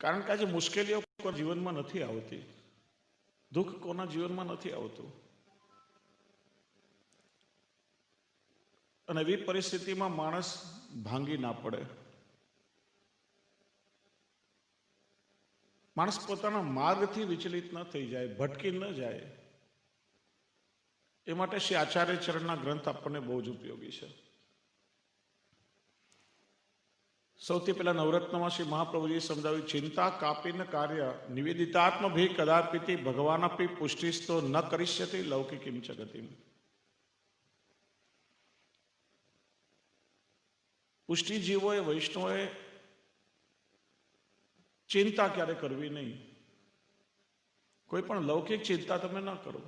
કારણ કે આજે મુશ્કેલીઓ જીવનમાં નથી આવતી, દુઃખ કોના જીવનમાં નથી આવતું, અને એવી પરિસ્થિતિમાં માણસ ભાંગી ના પડે, માણસ પોતાના માર્ગથી વિચલિત ન થઈ જાય, ભટકી ન જાય, એ માટે શ્રી આચાર્ય ચરણના ગ્રંથ આપણને બહુ જ ઉપયોગી છે. સૌથી પહેલા નવરત્નમાં શ્રી મહાપ્રભુજી સમજાવ્યું, ચિંતા કાપીને કાર્ય નિવેદિતાત્મ ભી કદાપિતિ ભગવાન આપી પુષ્ટિસ્તો ન કરિષ્યતિ લૌકિકીમ ચ ગતિમ. પુષ્ટિજીવોએ, વૈષ્ણવોએ ચિંતા ક્યારે કરવી નહીં. કોઈ પણ લૌકિક ચિંતા તમે ન કરો.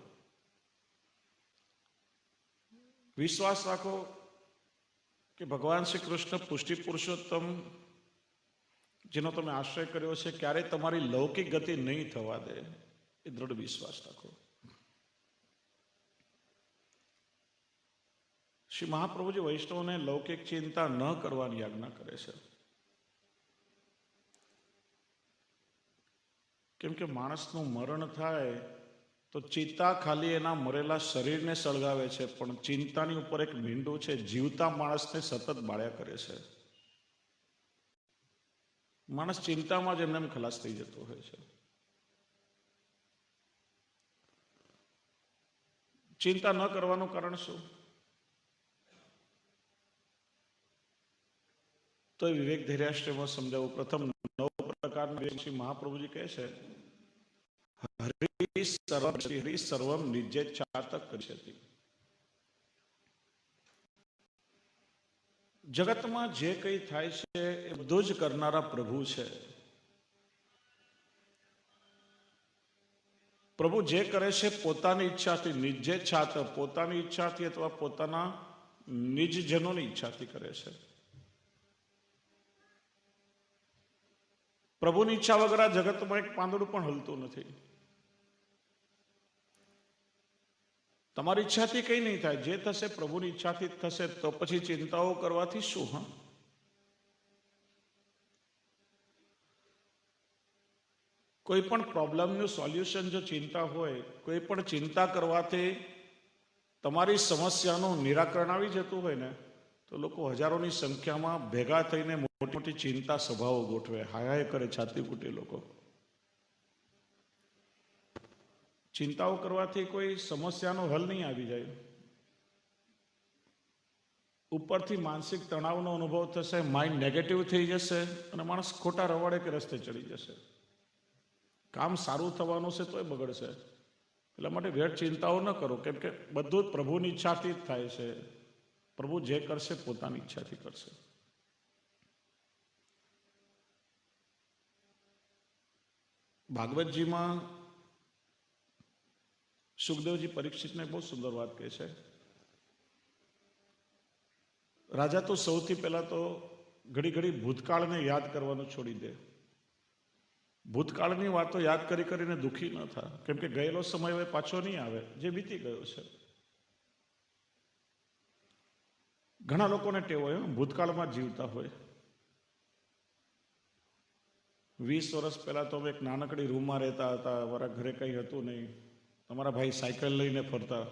વિશ્વાસ રાખો કે ભગવાન શ્રી કૃષ્ણ પુષ્ટિ પુરુષોત્તમ જેનો તમે આશ્રય કર્યો છે, ક્યારેય તમારી લૌકિક ગતિ નહીં થવા દે, એ દ્રઢ વિશ્વાસ રાખો. શ્રી મહાપ્રભુજી વૈષ્ણવને લૌકિક ચિંતા ન કરવાની આજ્ઞા કરે છે. કેમ કે માણસનું મરણ થાય તો ચિંતા ખાલી એના મરેલા શરીરને સળગાવે છે, પણ ચિંતાની ઉપર એક મીંડું છે, જીવતા માણસને સતત બાળ્યા કરે છે. માણસ ચિંતામાં જ એમને ખલાસ થઈ જતો હોય છે. ચિંતા ન કરવાનું કારણ શું? તો એ વિવેક ધૈર્યાશ્રયમાં સમજાવું. પ્રથમ 9 પ્રકારના શ્રી મહાપ્રભુજી કહે છે, હરિ સર્વમ નિજ્જેચ્છાત કરિષ્યતિ. જગતમાં જે કંઈ થાય છે એ બધું જ કરનારા પ્રભુ છે. પ્રભુ જે કરે છે પોતાની ઈચ્છાથી, નિજ્જેચ્છાત, પોતાની ઈચ્છાથી અથવા પોતાના નિજજનોની ઈચ્છાથી કરે છે. પ્રભુની ઈચ્છા વગર આ જગતમાં એક પાંદડું પણ હલતું નથી. તમારી ઈચ્છાથી કંઈ નહીં થાય, જે થશે પ્રભુની ઈચ્છાથી જ થશે. તો પછી ચિંતાઓ કરવાથી શું? કોઈ પણ પ્રોબ્લેમનું સોલ્યુશન જો ચિંતા હોય, કોઈ પણ ચિંતા કરવાથી તમારી સમસ્યાનું નિરાકરણ આવી જતું હોય ને, તો લોકો હજારોની સંખ્યામાં ભેગા થઈને મોટી મોટી ચિંતા સભાઓ ગોઠવે, હાય કરે, છાતી કૂટે લોકો. ચિંતાઓ કરવાથી કોઈ સમસ્યાનો હલ નહીં આવી જાય. ઉપરથી માનસિક તણાવનો અનુભવ થશે, માઇન્ડ નેગેટિવ થઈ જશે અને માણસ ખોટા રવાડે કે રસ્તે ચડી જશે. કામ સારું થવાનું છે તોય બગડશે. એટલા માટે વ્યર્થ ચિંતાઓ ન કરો, કેમ કે બધું જ પ્રભુની ઈચ્છાથી જ થાય છે. પ્રભુ જે કરશે પોતાની ઈચ્છાથી કરશે. ભાગવતજીમાં સુખદેવજી પરીક્ષિતને બહુ સુંદર વાત કહે છે. રાજા તો સૌથી પહેલા તો ઘડી ઘડી ભૂતકાળને યાદ કરવાનું છોડી દે. ભૂતકાળની વાતો યાદ કરી કરીને દુઃખી ન થાય, કેમ કે ગયેલો સમય હવે પાછો નહીં આવે, જે વીતી ગયો છે. ઘણા લોકોને ટેવ હોય ભૂતકાળમાં જીવતા હોય. 20 વર્ષ પહેલા તો અમે એક નાનકડી રૂમમાં રહેતા હતા, અમારા ઘરે કંઈ હતું નહીં, તમારા ભાઈ સાયકલ લઈને ફરતા,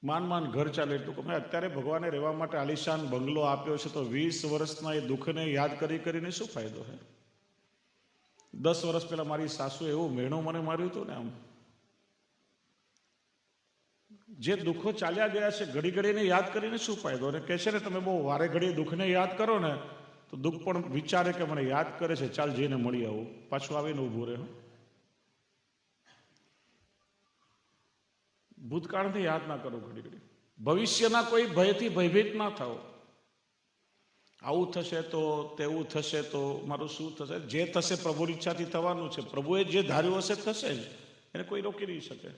માંડ ઘર ચાલે એટલું. અમે અત્યારે ભગવાને રહેવા માટે આલિશાન બંગલો આપ્યો છે, તો 20 વર્ષના એ દુઃખને યાદ કરીને શું ફાયદો છે? 10 વર્ષ પહેલા મારી સાસુ એવું મેણું મને માર્યું હતું ને, આમ જે દુઃખો ચાલ્યા ગયા છે ઘડી ઘડીને યાદ કરીને શું ફાયદો? અને કહે છે ને, તમે બહુ વારે ઘડીએ દુઃખને યાદ કરો ને તો દુઃખ પણ વિચારે કે મને યાદ કરે છે, ચાલ જઈને મળી આવું, પાછું આવીને ઊભું રહે. ભૂતકાળથી યાદ ના કરો ઘડી ઘડી. ભવિષ્યના કોઈ ભયથી ભયભીત ના થાઓ. આવું થશે તો, તેવું થશે તો મારું શું થશે? જે થશે પ્રભુની ઈચ્છાથી થવાનું છે. પ્રભુએ જે ધાર્યું હશે થશે જ, એને કોઈ રોકી નહીં શકે.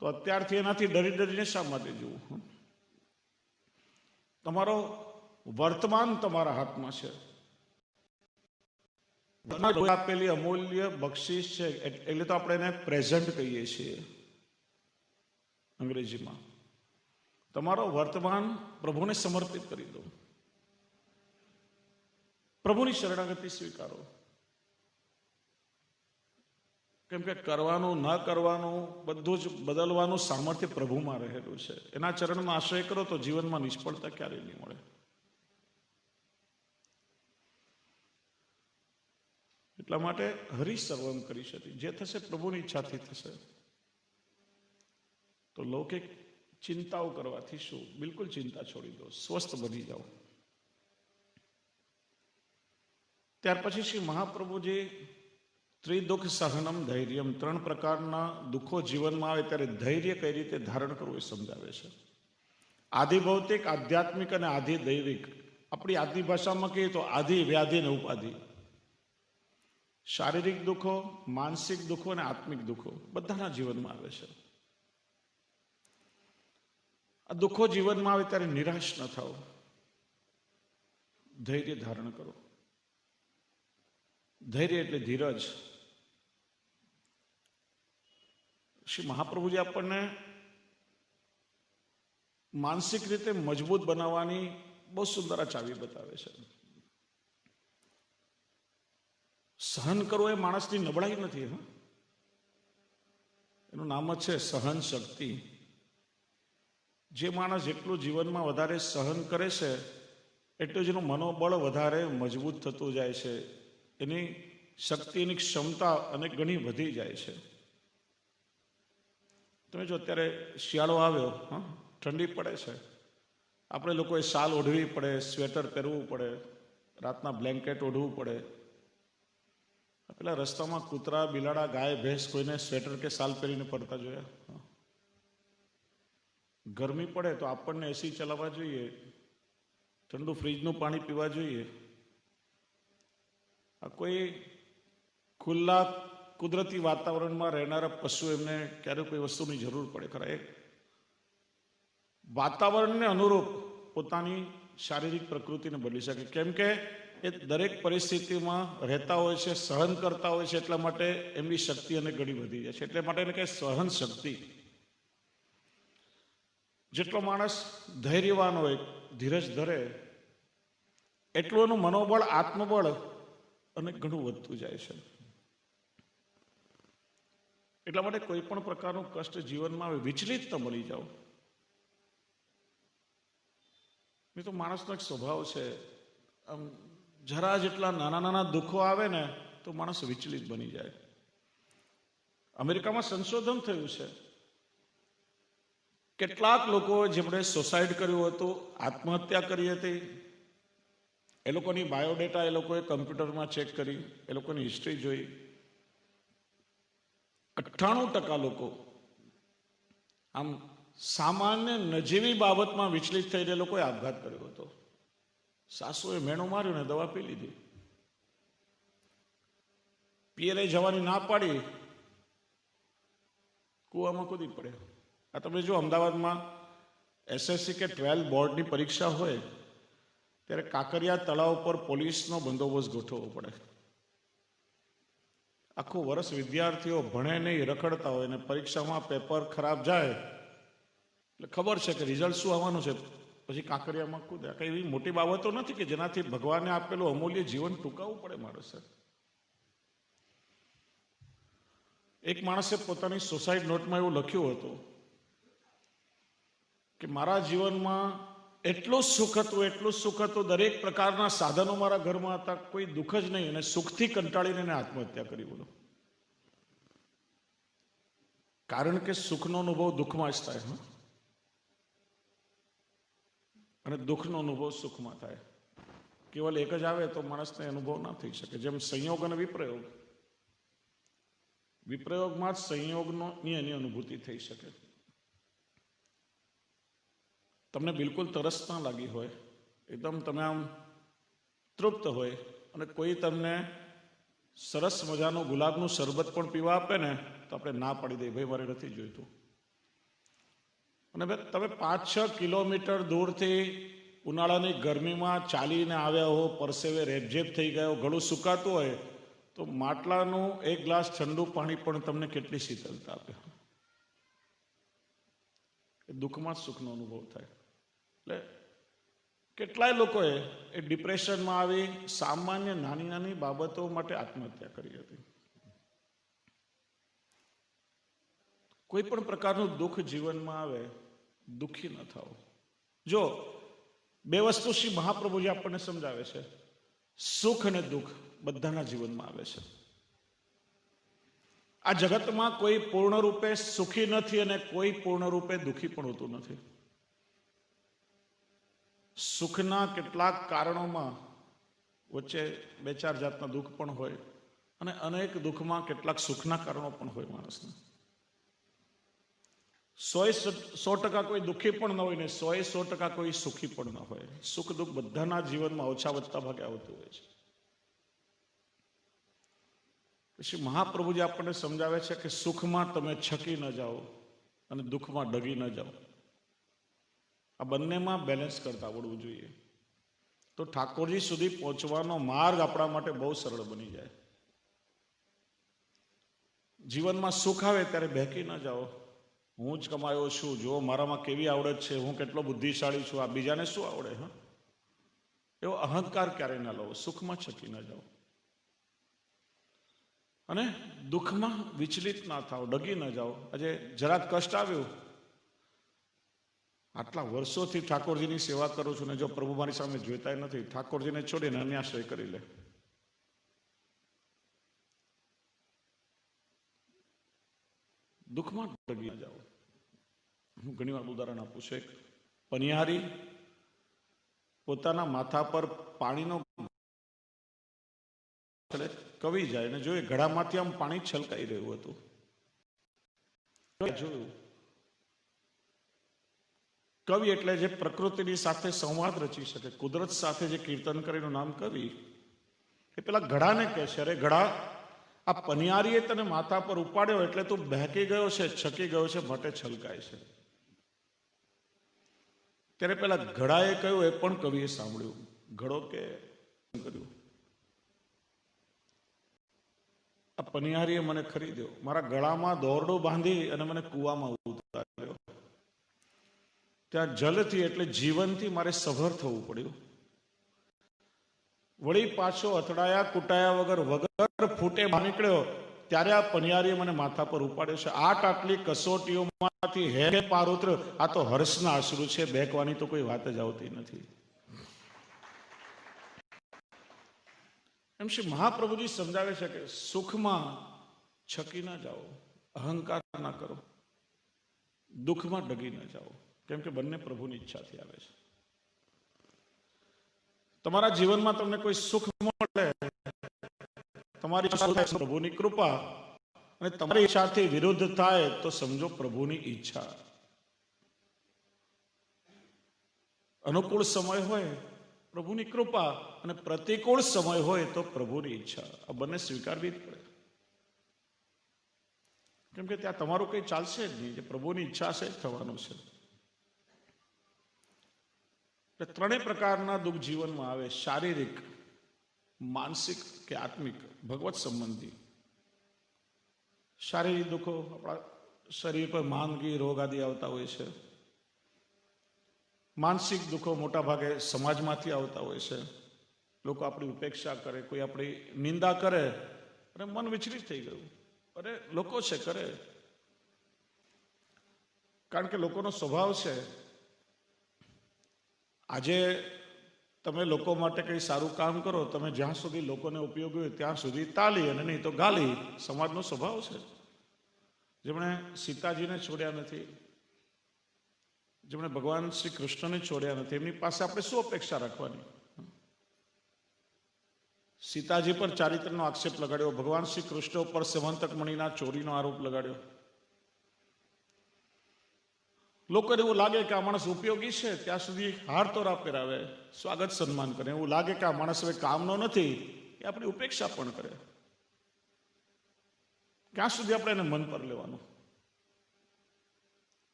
તો અત્યારથી એનાથી ડરીને શા માટે જવું? તમારો વર્તમાન તમારા હાથમાં છે. આપેલી અમૂલ્ય બક્ષિસ છે, એટલે તો આપણે એને પ્રેઝન્ટ કહીએ છીએ અંગ્રેજીમાં. તમારો વર્તમાન પ્રભુને સમર્પિત કરી દો. પ્રભુની શરણાગતિ સ્વીકારો. કેમ કે કરવાનું ન કરવાનું બધું જ બદલવાનું સામર્થ્ય પ્રભુમાં રહેલું છે. એના ચરણમાં આશ્રય કરો તો જીવનમાં નિષ્ફળતા ક્યારેય નહીં મળે. એટલા માટે હરિ સર્વમ કરી શકે. જે થશે પ્રભુની ઈચ્છાથી થશે. તો લૌકિક ચિંતાઓ કરવાથી શું? બિલકુલ ચિંતા છોડી દો, સ્વસ્થ બની જાઓ. ત્યાર પછી શ્રી મહાપ્રભુજી ત્રિદુઃખ સહનમ ધૈર્યમ, 3 પ્રકારના દુઃખો જીવનમાં આવે ત્યારે ધૈર્ય કઈ રીતે ધારણ કરવું એ સમજાવે છે. આધિ ભૌતિક, આધ્યાત્મિક અને આધિ દૈવિક. આપણી આદિ ભાષામાં કહીએ તો આધિ, વ્યાધિ અને ઉપાધિ. શારીરિક દુઃખો, માનસિક દુઃખો અને આત્મિક દુઃખો બધાના જીવનમાં આવે છે. આ દુઃખો જીવનમાં આવે ત્યારે નિરાશ ન થાઓ, ધૈર્ય ધારણ કરો. ધૈર્ય એટલે ધીરજ. શ્રી મહાપ્રભુજી આપણને માનસિક રીતે મજબૂત બનાવવાની બહુ સુંદર ચાવી બતાવે છે. સહન કરવું એ માણસની નબળાઈ નથી. એનું નામ જ છે સહન શક્તિ. જે માણસ જેટલું જીવનમાં વધારે સહન કરે છે એટલું જ એનું મનોબળ વધારે મજબૂત થતું જાય છે. એની શક્તિ, એની ક્ષમતા અનેક ગણી વધી જાય છે. તમે જો અત્યારે શિયાળો આવ્યો, ઠંડી પડે છે, આપણે લોકોએ શાલ ઓઢવી પડે, સ્વેટર પહેરવું પડે, રાતના બ્લેન્કેટ ઓઢવું પડે. પેલા રસ્તામાં કૂતરા, બિલાડા, ગાય, ભેંસ કોઈને સ્વેટર કે શાલ પહેરીને ફરતા જોયા? ગરમી પડે તો આપણને એસી ચલાવવા જોઈએ, ઠંડુ ફ્રીજનું પાણી પીવા જોઈએ. આ કોઈ ખુલ્લા કુદરતી વાતાવરણમાં રહેનારા પશુ, એમને ક્યારેય કોઈ વસ્તુની જરૂર પડે ખરા? એ વાતાવરણને અનુરૂપ પોતાની શારીરિક પ્રકૃતિને બદલી શકે. કેમ કે એ દરેક પરિસ્થિતિમાં રહેતા હોય છે, સહન કરતા હોય છે. એટલા માટે એમની શક્તિ અને ઘણી વધી જાય છે. એટલે માટે એને કહે સહન શક્તિ. જેટલો માણસ ધૈર્યવાન હોય, ધીરજ ધરે, એટલું એનું મનોબળ, આત્મબળ અને ઘણું વધતું જાય છે. એટલા માટે કોઈ પણ પ્રકારનું કષ્ટ જીવનમાં આવે, વિચલિત ન બની જાઓ. એ તો માણસનો એક સ્વભાવ છે. આમ જરા જેટલા નાના નાના દુઃખો આવે ને તો માણસ વિચલિત બની જાય. અમેરિકામાં સંશોધન થયું છે, કેટલાક લોકો જેમણે સુસાઇડ કર્યું હતું, આત્મહત્યા કરી હતી, એ લોકોની બાયોડેટા એ લોકોએ કમ્પ્યુટરમાં ચેક કરી, એ લોકોની હિસ્ટ્રી જોઈ. 98% લોકો આમ સામાન્ય નજીવી બાબતમાં વિચલિત થઈને લોકોએ આપઘાત કર્યો હતો. સાસુએ મેણું માર્યું ને દવા પી લીધી. પિયરે જવાની ના પાડી, કૂવામાં કૂદી પડ્યો. આ તમે જો અમદાવાદમાં SSC કે 12 બોર્ડની પરીક્ષા હોય ત્યારે કાંકરિયા તળાવ પર પોલીસનો બંદોબસ્ત ગોઠવવો પડે. આખું વર્ષ વિદ્યાર્થીઓ ભણે નહીં, રખડતા હોય, અને પરીક્ષામાં પેપર ખરાબ જાય એટલે ખબર છે કે રિઝલ્ટ શું આવવાનું છે, પછી કાંકરિયામાં કૂદે. કઈ એવી મોટી બાબતો નથી કે જેનાથી ભગવાને આપેલું અમૂલ્ય જીવન ટૂંકાવવું પડે માણસે. એક માણસે પોતાની સુસાઇડ નોટમાં એવું લખ્યું હતું કે મારા જીવનમાં એટલું સુખ હતું, એટલું સુખ હતું, દરેક પ્રકારના સાધનો મારા ઘરમાં હતા, કોઈ દુઃખ જ નહીં, અને સુખથી કંટાળીને એને આત્મહત્યા કરી. બોલો. કારણ કે સુખનો અનુભવ દુઃખમાં જ થાય, અને દુઃખનો અનુભવ સુખમાં થાય. કેવલ એક જ આવે તો માણસને અનુભવ ના થઈ શકે. જેમ સંયોગ અને વિપ્રયોગ, વિપ્રયોગમાં જ સંયોગની એની અનુભૂતિ થઈ શકે. તમને બિલકુલ તરસ ના લાગી હોય, એકદમ તમે આમ તૃપ્ત હોય, અને કોઈ તમને સરસ મજાનું ગુલાબનું શરબત પણ પીવા આપે ને તો આપણે ના પાડી દઈએ, ભાઈ મારે નથી જોઈતું. અને તમે 5-6 કિલોમીટર દૂરથી ઉનાળાની ગરમીમાં ચાલીને આવ્યા હો, પરસેવે રેબઝેબ થઈ ગયો, ગળું સુકાતું હોય, તો માટલાનું એક ગ્લાસ ઠંડુ પાણી પણ તમને કેટલી શીતળતા આપે. દુઃખમાં જ સુખનો અનુભવ થાય. એટલે કેટલાય લોકોએ એ ડિપ્રેશનમાં આવી સામાન્ય નાની નાની બાબતો માટે આત્મહત્યા કરી હતી. કોઈ પણ પ્રકારનું દુઃખ જીવનમાં આવે, દુઃખી ન થાઓ. જો બે વસ્તુ શ્રી મહાપ્રભુજી આપણને સમજાવે છે, સુખ અને દુઃખ બધાના જીવનમાં આવે છે. આ જગતમાં કોઈ પૂર્ણ રૂપે સુખી નથી અને કોઈ પૂર્ણ રૂપે દુઃખી પણ હોતું નથી. સુખના કેટલાક કારણોમાં વચ્ચે બે ચાર જાતના દુઃખ પણ હોય અને અનેક દુઃખમાં કેટલાક સુખના કારણો પણ હોય માણસને. 100% કોઈ દુઃખી પણ ન હોય ને 100% કોઈ સુખી પણ ન હોય. સુખ દુઃખ બધાના જીવનમાં ઓછા વધતા ભાગે આવતું હોય છે. પછી મહાપ્રભુજી આપણને સમજાવે છે કે સુખમાં તમે છકી ન જાઓ અને દુઃખમાં ડગી ન જાઓ. આ બંનેમાં બેલેન્સ કરતા આવડવું જોઈએ, તો ઠાકોરજી સુધી પહોંચવાનો માર્ગ આપણા માટે બહુ સરળ બની જાય. જીવનમાં સુખ આવે ત્યારે બહેકી ન જાઓ, હું જ કમાયો છું, જો મારામાં કેવી આવડત છે, હું કેટલો બુદ્ધિશાળી છું, આ બીજાને શું આવડે. એવો અહંકાર ક્યારેય ના લો. સુખમાં છકી ન જાઓ અને દુઃખમાં વિચલિત ના થાઓ, ડગી ન જાઓ. આજે જરાક કષ્ટ આવ્યું, આટલા વર્ષોથી ઠાકોરજીની સેવા કરું છું ને જો પ્રભુ મારી સામે જોઈતા નથી, ઠાકોરજીને છોડીને અન્યાશ્રય કરી લે. દુઃખમાં ડગી ન જાઓ. હું ઘણી વાર ઉદાહરણ આપું છું. એક પનિહારી પોતાના માથા પર પાણીનો કવી જાય ને જો એ ઘડામાંથી આમ પાણી છલકાઈ રહ્યું હતું, જોયું. કવિ એટલે જે પ્રકૃતિની સાથે સંવાદ રચી શકે, કુદરત સાથે જે કીર્તન કરીને નામ કવિ. એ પેલા ઘડાને કહે છે, અરે ઘડા, આ પનિયારીએ તને માથા પર ઉપાડ્યો એટલે તું બહેકી ગયો છે, છકી ગયો છે, માટે છલકાય છે. ત્યારે પેલા ઘડાએ કહ્યું, એ પણ કવિએ સાંભળ્યું. ઘડો કે કર્યું, આ પનિયારીએ મને ખરીદ્યો, મારા ગળામાં દોરડો બાંધી અને મને કૂવામાં ઉતાર્યો. ત્યાં જલથી એટલે જીવનથી મારે સભર થવું પડ્યું. વળી પાછો અથડાયા કુટાયા વગર ફૂટે નીકળ્યો ત્યારે આ પનિયારીએ મને માથા પર ઉપાડ્યો છે. આટલી કસોટીઓમાંથી હે પાર ઉતર્યો. આ તો હર્ષના અશ્રુ છે, બેકવાની તો કોઈ વાત જ આવતી નથી. એમ શ્રી મહાપ્રભુજી સમજાવે છે કે સુખમાં છકી ના જાઓ, અહંકાર ના કરો, દુઃખમાં ડગી ના જાઓ, કેમ કે બંને પ્રભુની ઈચ્છાથી આવે છે. તમારા જીવનમાં તમને કોઈ સુખ મળે, તમારી પ્રભુની કૃપા, અને તમારી ઈચ્છાથી વિરુદ્ધ થાય તો સમજો પ્રભુની ઈચ્છા. અનુકૂળ સમય હોય પ્રભુની કૃપા અને પ્રતિકૂળ સમય હોય તો પ્રભુની ઈચ્છા. આ બંને સ્વીકારવી જ પડે, કેમ કે ત્યાં તમારું કંઈ ચાલશે જ નહીં. જે પ્રભુની ઈચ્છા છે થવાનું છે. એટલે ત્રણેય પ્રકારના દુઃખ જીવનમાં આવે: શારીરિક, માનસિક કે આત્મિક, ભગવત સંબંધી. શારીરિક દુઃખો આપણા શરીર પર માંદગી, રોગ આદિ આવતા હોય છે. માનસિક દુઃખો મોટા ભાગે સમાજમાંથી આવતા હોય છે. લોકો આપણી ઉપેક્ષા કરે, કોઈ આપણી નિંદા કરે અને મન વિચલિત થઈ ગયું. અરે લોકો છે કરે, કારણ કે લોકોનો સ્વભાવ છે. આજે તમે લોકો માટે કંઈ સારું કામ કરો, તમે જ્યાં સુધી લોકોને ઉપયોગી હોય ત્યાં સુધી તાલી અને નહીં તો ગાલી. સમાજનો સ્વભાવ છે. જેમણે સીતાજીને છોડ્યા નથી, જેમણે ભગવાન શ્રી કૃષ્ણને છોડ્યા નથી, એમની પાસે આપણે શું અપેક્ષા રાખવાની? સીતાજી પર ચારિત્રનો આક્ષેપ લગાડ્યો, ભગવાન શ્રી કૃષ્ણ ઉપર સેવંતક મણીના ચોરીનો આરોપ લગાડ્યો. લોકોને એવું લાગે કે આ માણસ ઉપયોગી છે ત્યાં સુધી હાર તોરા પહેરાવે, સ્વાગત સન્માન કરે. એવું લાગે કે આ માણસ હવે કામનો નથી, એ આપણી ઉપેક્ષા પણ કરે. ક્યાં સુધી આપણે એને મન પર લેવાનું?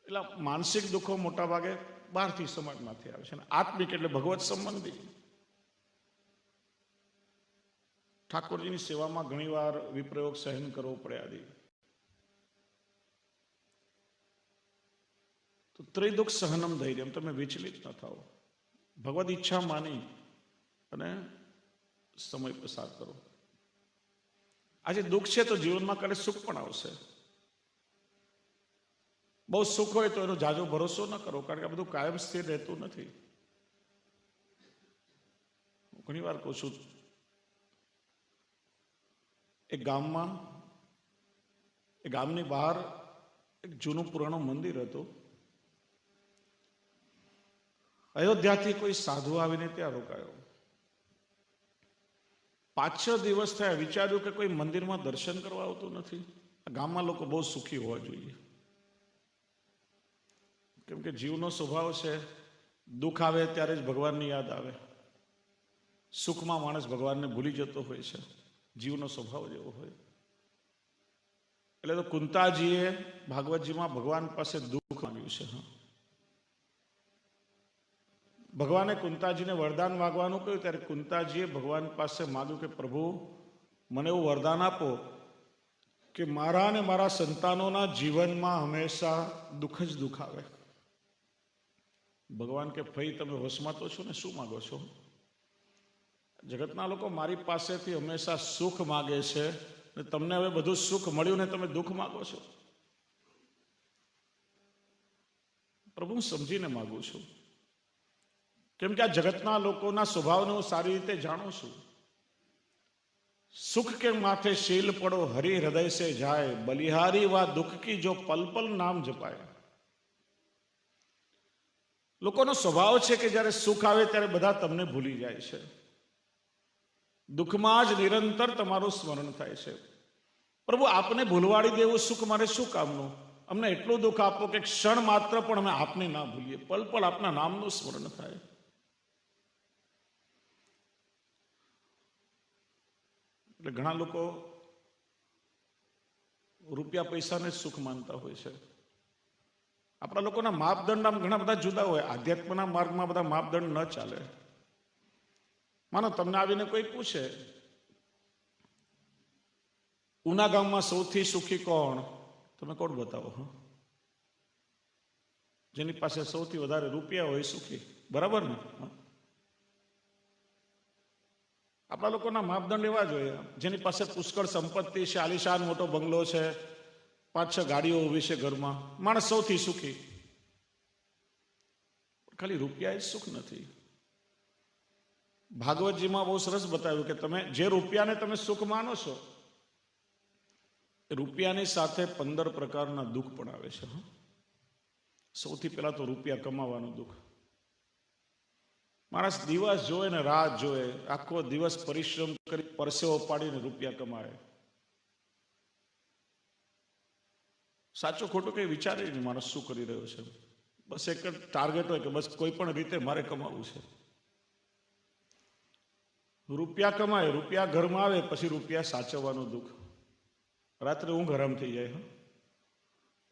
એટલે માનસિક દુઃખો મોટા ભાગે બહારથી સમાજમાંથી આવે છે. આત્મિક એટલે ભગવત સંબંધી. ઠાકોરજીની સેવામાં ઘણીવાર વિપ્રયોગ સહન કરવો પડે આદિ. તો ત્રિદુઃખ સહનમ ધૈર્યમ, તમે વિચલિત ન થાઓ. ભગવદ ઈચ્છા માની અને સમય પસાર કરો. આજે દુઃખ છે તો જીવનમાં ક્યારે સુખ પણ આવશે. બહુ સુખ હોય તો એનો જાજો ભરોસો ન કરો, કારણ કે આ બધું કાયમ સ્થિર રહેતું નથી. હું ઘણી વાર કહું છું, એક ગામની બહાર એક જૂનું પુરાણું મંદિર હતું. અયોધ્યાથી કોઈ સાધુ આવીને ત્યાં રોકાયો. 5-6 દિવસ થયા, વિચાર્યું કે કોઈ મંદિરમાં દર્શન કરવા આવતું નથી. ગામમાં લોકો બહુ સુખી હોવા જોઈએ, કેમ કે જીવનો સ્વભાવ છે, દુઃખ આવે ત્યારે જ ભગવાનની યાદ આવે. સુખમાં માણસ ભગવાનને ભૂલી જતો હોય છે, જીવનો સ્વભાવ જેવો હોય. એટલે તો કુંતાજીએ ભાગવતજીમાં ભગવાન પાસે દુઃખ માંગ્યું છે. ભગવાને કુંતાજીને વરદાન માગવાનું કહ્યું ત્યારે કુંતાજીએ ભગવાન પાસે માગ્યું કે પ્રભુ, મને એવું વરદાન આપો કે મારા અને મારા સંતાનોના જીવનમાં હંમેશા દુઃખ જ દુઃખ આવે. ભગવાન કે ભાઈ, તમે હોશમાં તો છો ને, શું માગો છો? જગતના લોકો મારી પાસેથી હંમેશા સુખ માગે છે, ને તમને હવે બધું સુખ મળ્યું ને તમે દુઃખ માગો છો. પ્રભુ, હું સમજીને માગું છું, કેમ કે આ જગતના લોકોના સ્વભાવને હું સારી રીતે જાણું છું. સુખ કે માથે શીલ પડો હરિ હૃદય સે જાય, બલિહારી વા દુઃખ કી જો પલ પલ નામ જપાય. લોકોનો સ્વભાવ છે કે જ્યારે સુખ આવે ત્યારે બધા તમને ભૂલી જાય છે. દુઃખમાં જ નિરંતર તમારું સ્મરણ થાય છે. પ્રભુ, આપને ભૂલવાડી દેવું સુખ મારે શું કામનું? અમને એટલું દુઃખ આપો કે ક્ષણ માત્ર પણ અમે આપને ના ભૂલીએ, પલ પલ આપના નામનું સ્મરણ થાય. એટલે ઘણા લોકો રૂપિયા પૈસાને સુખ માનતા હોય છે. આપણા લોકોના માપદંડ આમ ઘણા બધા જુદા હોય. આધ્યાત્મના માર્ગમાં બધા માપદંડ ન ચાલે. માનો તમને આવીને કોઈ પૂછે, ઉના ગામમાં સૌથી સુખી કોણ? તમે કોણ બતાવો? જેની પાસે સૌથી વધારે રૂપિયા હોય સુખી, બરાબર ને? આપણા લોકોના માપદંડ એવા જોઈએ, જેની પાસે પુષ્કળ સંપત્તિ છે, આલિશાન મોટો બંગલો છે, 5-6 ગાડીઓ ઊભી છે ઘરમાં, માણસ સૌથી સુખી. ખાલી રૂપિયા જ સુખ નથી. ભાગવતજીમાં બહુ સરસ બતાવ્યું કે તમે જે રૂપિયાને તમે સુખ માનો છો, એ રૂપિયાની સાથે 15 પ્રકારના દુઃખ પણ આવે છે. સૌથી પહેલા તો રૂપિયા કમાવાનું દુઃખ. માણસ દિવસ જોવે ને રાત જોવે, આખો દિવસ પરિશ્રમ કરી પરસેવો પાડીને રૂપિયા કમાય. સાચું ખોટું કઈ વિચારે નહીં માણસ શું કરી રહ્યો છે. બસ એક જ ટાર્ગેટ હોય કે બસ કોઈ પણ રીતે મારે કમાવું છે. રૂપિયા કમાય, રૂપિયા ઘરમાં આવે, પછી રૂપિયા સાચવવાનું દુઃખ. રાત્રે ઊંઘ હરામ થઈ જાય.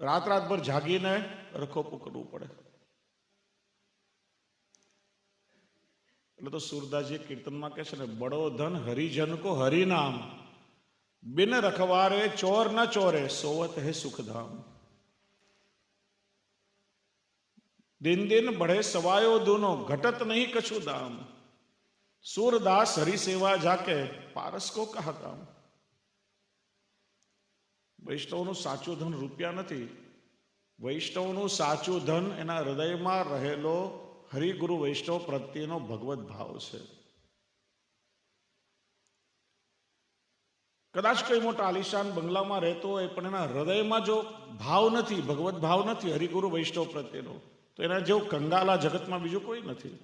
રાતભર જાગીને રખોપું કરવું પડે. એટલે તો સુરદાસજી કીર્તનમાં કહે છે ને, બડો ધન હરિજન કો હરિનામ, બિન રખવારે ચોર ન ચોરે, સોવત હે સુખધામ. દિન દિન बढ़े सवायो दोनों, घटत नहीं कछु दाम, सूरदास हरि सेवा जाके पारस को कहा काम. વૈષ્ણવનું સાચું ધન રૂપિયા નથી. વૈષ્ણવનું સાચું ધન એના હૃદયમાં રહેલો હરિગુરુ વૈષ્ણવ પ્રત્યેનો ભગવત ભાવ છે. કદાચ કોઈ મોટા આલિશાન બંગલામાં રહેતો હોય, પણ એના હૃદયમાં જો ભાવ નથી, ભગવત ભાવ નથી હરિગુરુ વૈષ્ણવ પ્રત્યેનો, તો એના જેવું કંગાલા જગતમાં બીજું કોઈ નથી.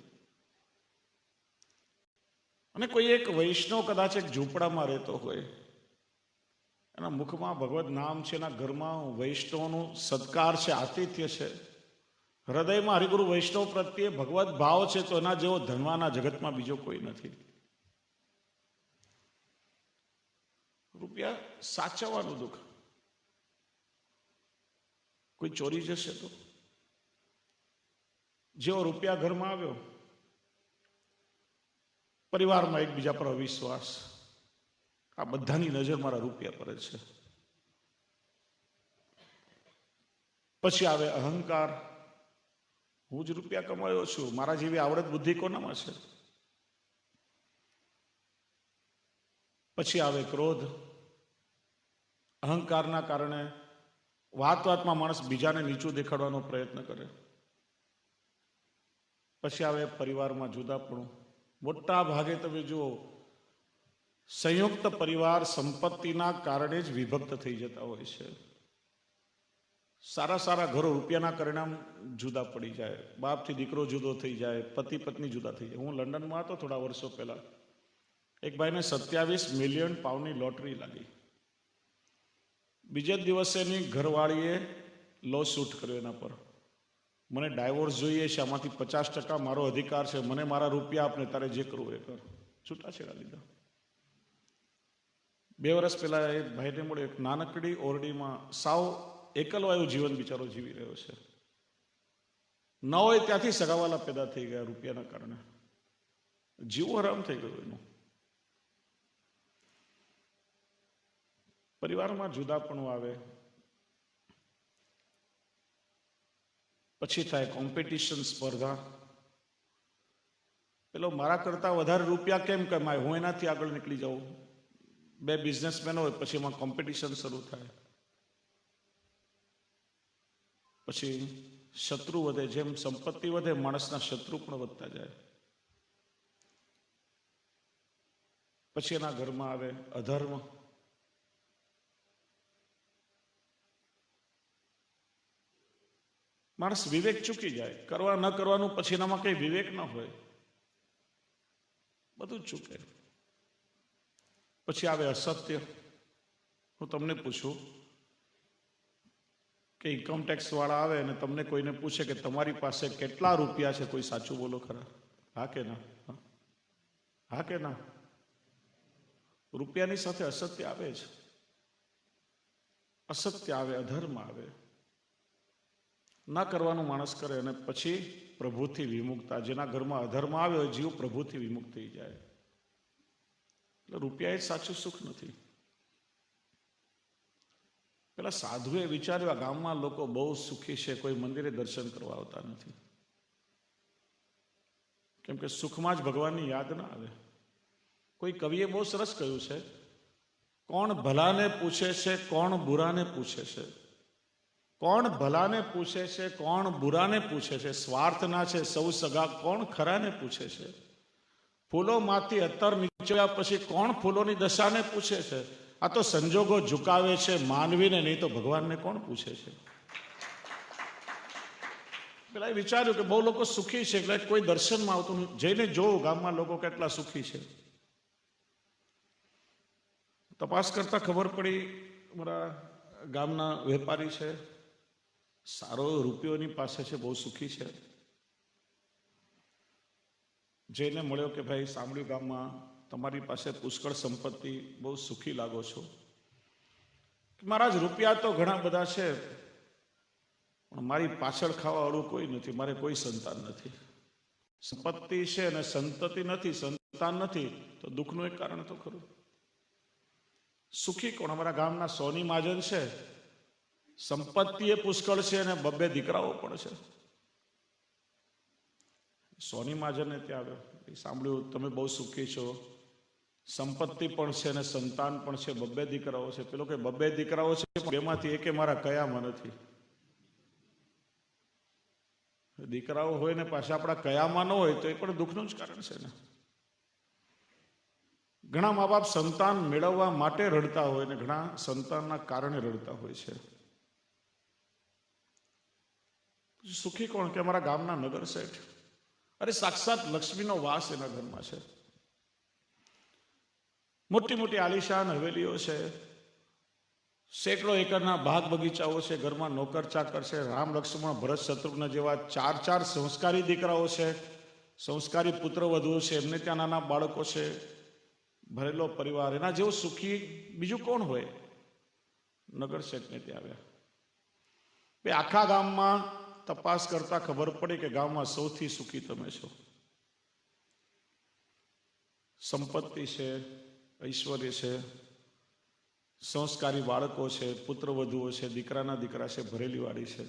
અને કોઈ એક વૈષ્ણવ કદાચ એક ઝૂંપડામાં રહેતો હોય, એના મુખમાં ભગવત નામ છે, એના ઘરમાં વૈષ્ણવનું સત્કાર છે, આતિથ્ય છે, હૃદયમાં હરિગુરુ વૈષ્ણવ પ્રત્યે ભગવત ભાવ છે, તો એના જેવો ધનવાના જગતમાં બીજો કોઈ નથી. રૂપિયા સાચવવાનું દુઃખ. કોઈ ચોરી જશે તો, જેવો રૂપિયા ઘરમાં આવ્યો, પરિવારમાં એકબીજા પર અવિશ્વાસ, આ બધાની નજર મારા રૂપિયા પર છે. પછી આવે અહંકાર, હું જ રૂપિયા કમાયો છું, મારા જેવી આવડત બુદ્ધિ કોનામાં છે? પછી આવે ક્રોધ. અહંકારના કારણે વાત વાતમાં માણસ બીજાને નીચું દેખાડવાનો પ્રયત્ન કરે. પછી આવે પરિવારમાં જુદાપણું. મોટા ભાગે તમે જુઓ, સંયુક્ત પરિવાર સંપત્તિના કારણે જ વિભક્ત થઈ જતા હોય છે. સારા સારા ઘરો રૂપિયાના પરિણામ જુદા પડી જાય, બાપથી દીકરો જુદો થઈ જાય, પતિ પત્ની જુદા થઈ જાય. હું લંડનમાં હતો થોડા વર્ષો પહેલા, એક ભાઈને 27 મિલિયન પાઉન્ડની લોટરી લાગી. બીજે દિવસે એની ઘરવાળીએ લો શૂટ કર્યો એના પર. મને ડાયવોર્સ જોઈએ છે, આમાંથી 50% મારો અધિકાર છે, મને મારા રૂપિયા આપને, તારે જે કરવું એ કર. છૂટાછેડા લીધા. 2 વર્ષ પહેલા એ ભાઈને મળ્યો, એક નાનકડી ઓરડીમાં સાવ એકલવાયું જીવન બિચારો જીવી રહ્યો છે. ન હોય ત્યાંથી સગાવાલા પેદા થઈ ગયા રૂપિયાના કારણે. જીવું હરામ થઈ ગયું એનું. પરિવારમાં જુદાપણું આવે. પછી થાય કોમ્પિટિશન, સ્પર્ધા. પેલો મારા કરતા વધારે રૂપિયા કેમ કમાય, હું એનાથી આગળ નીકળી જાઉં. 2 બિઝનેસમેન હોય, પછી એમાં કોમ્પિટિશન શરૂ થાય. પછી શત્રુ વધે. જેમ સંપત્તિ વધે, માણસના શત્રુ પણ વધતા જાય. પછી એના ઘરમાં આવે અધર્મ. માણસ વિવેક ચૂકી જાય. કરવા ન કરવાનું, પછી એનામાં કઈ વિવેક ન હોય, બધું જ ચૂકે. પછી આવે અસત્ય. હું તમને પૂછું કે ઇન્કમ ટેક્સ વાળા આવે અને તમને કોઈને પૂછે કે તમારી પાસે કેટલા રૂપિયા છે, કોઈ સાચું બોલો ખરા? હા કે ના? હા કે ના? રૂપિયાની સાથે અસત્ય આવે જ. અસત્ય આવે, અધર્મ આવે. ના કરવાનું માણસ કરે અને પછી પ્રભુથી વિમુખતા. જેના ઘરમાં અધર્મ આવ્યો હોય, જીવ પ્રભુથી વિમુખ થઈ જાય. એટલે રૂપિયા એ સાચું સુખ નથી. પેલા સાધુએ વિચાર્યું, આ ગામમાં લોકો બહુ સુખી છે, કોઈ મંદિરે દર્શન કરવા આવતા નથી. કેમ કે સુખમાં જ ભગવાનની યાદ ના આવે. કોઈ કવિએ બહુ સરસ કહ્યું છે, કોણ ભલાને પૂછે છે, કોણ બુરાને પૂછે છે. કોણ ભલાને પૂછે છે, કોણ બુરાને પૂછે છે. સ્વાર્થના છે સૌ સગા, કોણ ખરાને પૂછે છે. ફૂલોમાંથી અત્તર નીચોયા પછી કોણ ફૂલોની દશાને પૂછે છે. આ તો સંજોગો ઝુકાવે છે માનવીને, નહીં તો ભગવાનને કોણ પૂછે છે. પેલા વિચાર્યું કે બહુ લોકો સુખી છે, એટલે કોઈ દર્શનમાં આવતું નથી. જઈને જોવું ગામમાં લોકો કેટલા સુખી છે. તપાસ કરતા ખબર પડી, મારા ગામના વેપારી છે, સારો રૂપિયો એની પાસે છે, બહુ સુખી છે. જઈને મળ્યો કે ભાઈ, સાંભળ્યું ગામમાં તમારી પાસે પુષ્કળ સંપત્તિ, બહુ સુખી લાગો છો. મારા જ રૂપિયા તો ઘણા બધા છે, પણ મારી પાછળ ખાવા વાળું કોઈ નથી, મારે કોઈ સંતાન નથી. સંપત્તિ છે અને સંતતિ નથી, સંતાન નથી, તો દુઃખનું એક કારણ તો ખરું. સુખી કોણ? અમારા ગામના સોની મહાજન છે, સંપત્તિ એ પુષ્કળ છે અને 2 દીકરાઓ પણ છે. સોની મહાજનને ત્યાં આવ્યો, સાંભળ્યું તમે બહુ સુખી છો, સંપત્તિ પણ છે અને સંતાન પણ છે, 2 દીકરાઓ છે. પેલો કે 2 દીકરાઓ છે, બેમાંથી એકે મારા કયામાં નથી. દીકરાઓ હોય ને પાછા આપણા કયામાં ન હોય તો એ પણ દુઃખનું જ કારણ છે ને. ઘણા મા બાપ સંતાન મેળવવા માટે રડતા હોય ને ઘણા સંતાનના કારણે રડતા હોય છે. સુખી કોણ? કે અમારા ગામના નગર શેઠ. અરે સાક્ષાત લક્ષ્મીનો વાસ એના ઘરમાં છે. મોટી મોટી આલીશાન હવેલીઓ છે, સેંકડો એકરના બાગ બગીચાઓ છે, ઘરમાં નોકર ચાકર છે, રામ લક્ષ્મણ ભરત શત્રુઘ્ન જેવા 4 સંસ્કારી દીકરાઓ છે, સંસ્કારી પુત્ર વધુ છે, એમને ત્યાં નાના બાળકો છે, ભરેલો પરિવાર. એના જેવું સુખી બીજું કોણ હોય? નગર શેઠને ત્યાં આવ્યા. આખા ગામમાં તપાસ કરતા ખબર પડી કે ગામમાં સૌથી સુખી તમે છો. સંપત્તિ છે, ઐશ્વર્ય છે, સંસ્કારી બાળકો છે, પુત્ર વધુઓ છે, દીકરાના દીકરા છે, ભરેલી વાડી છે.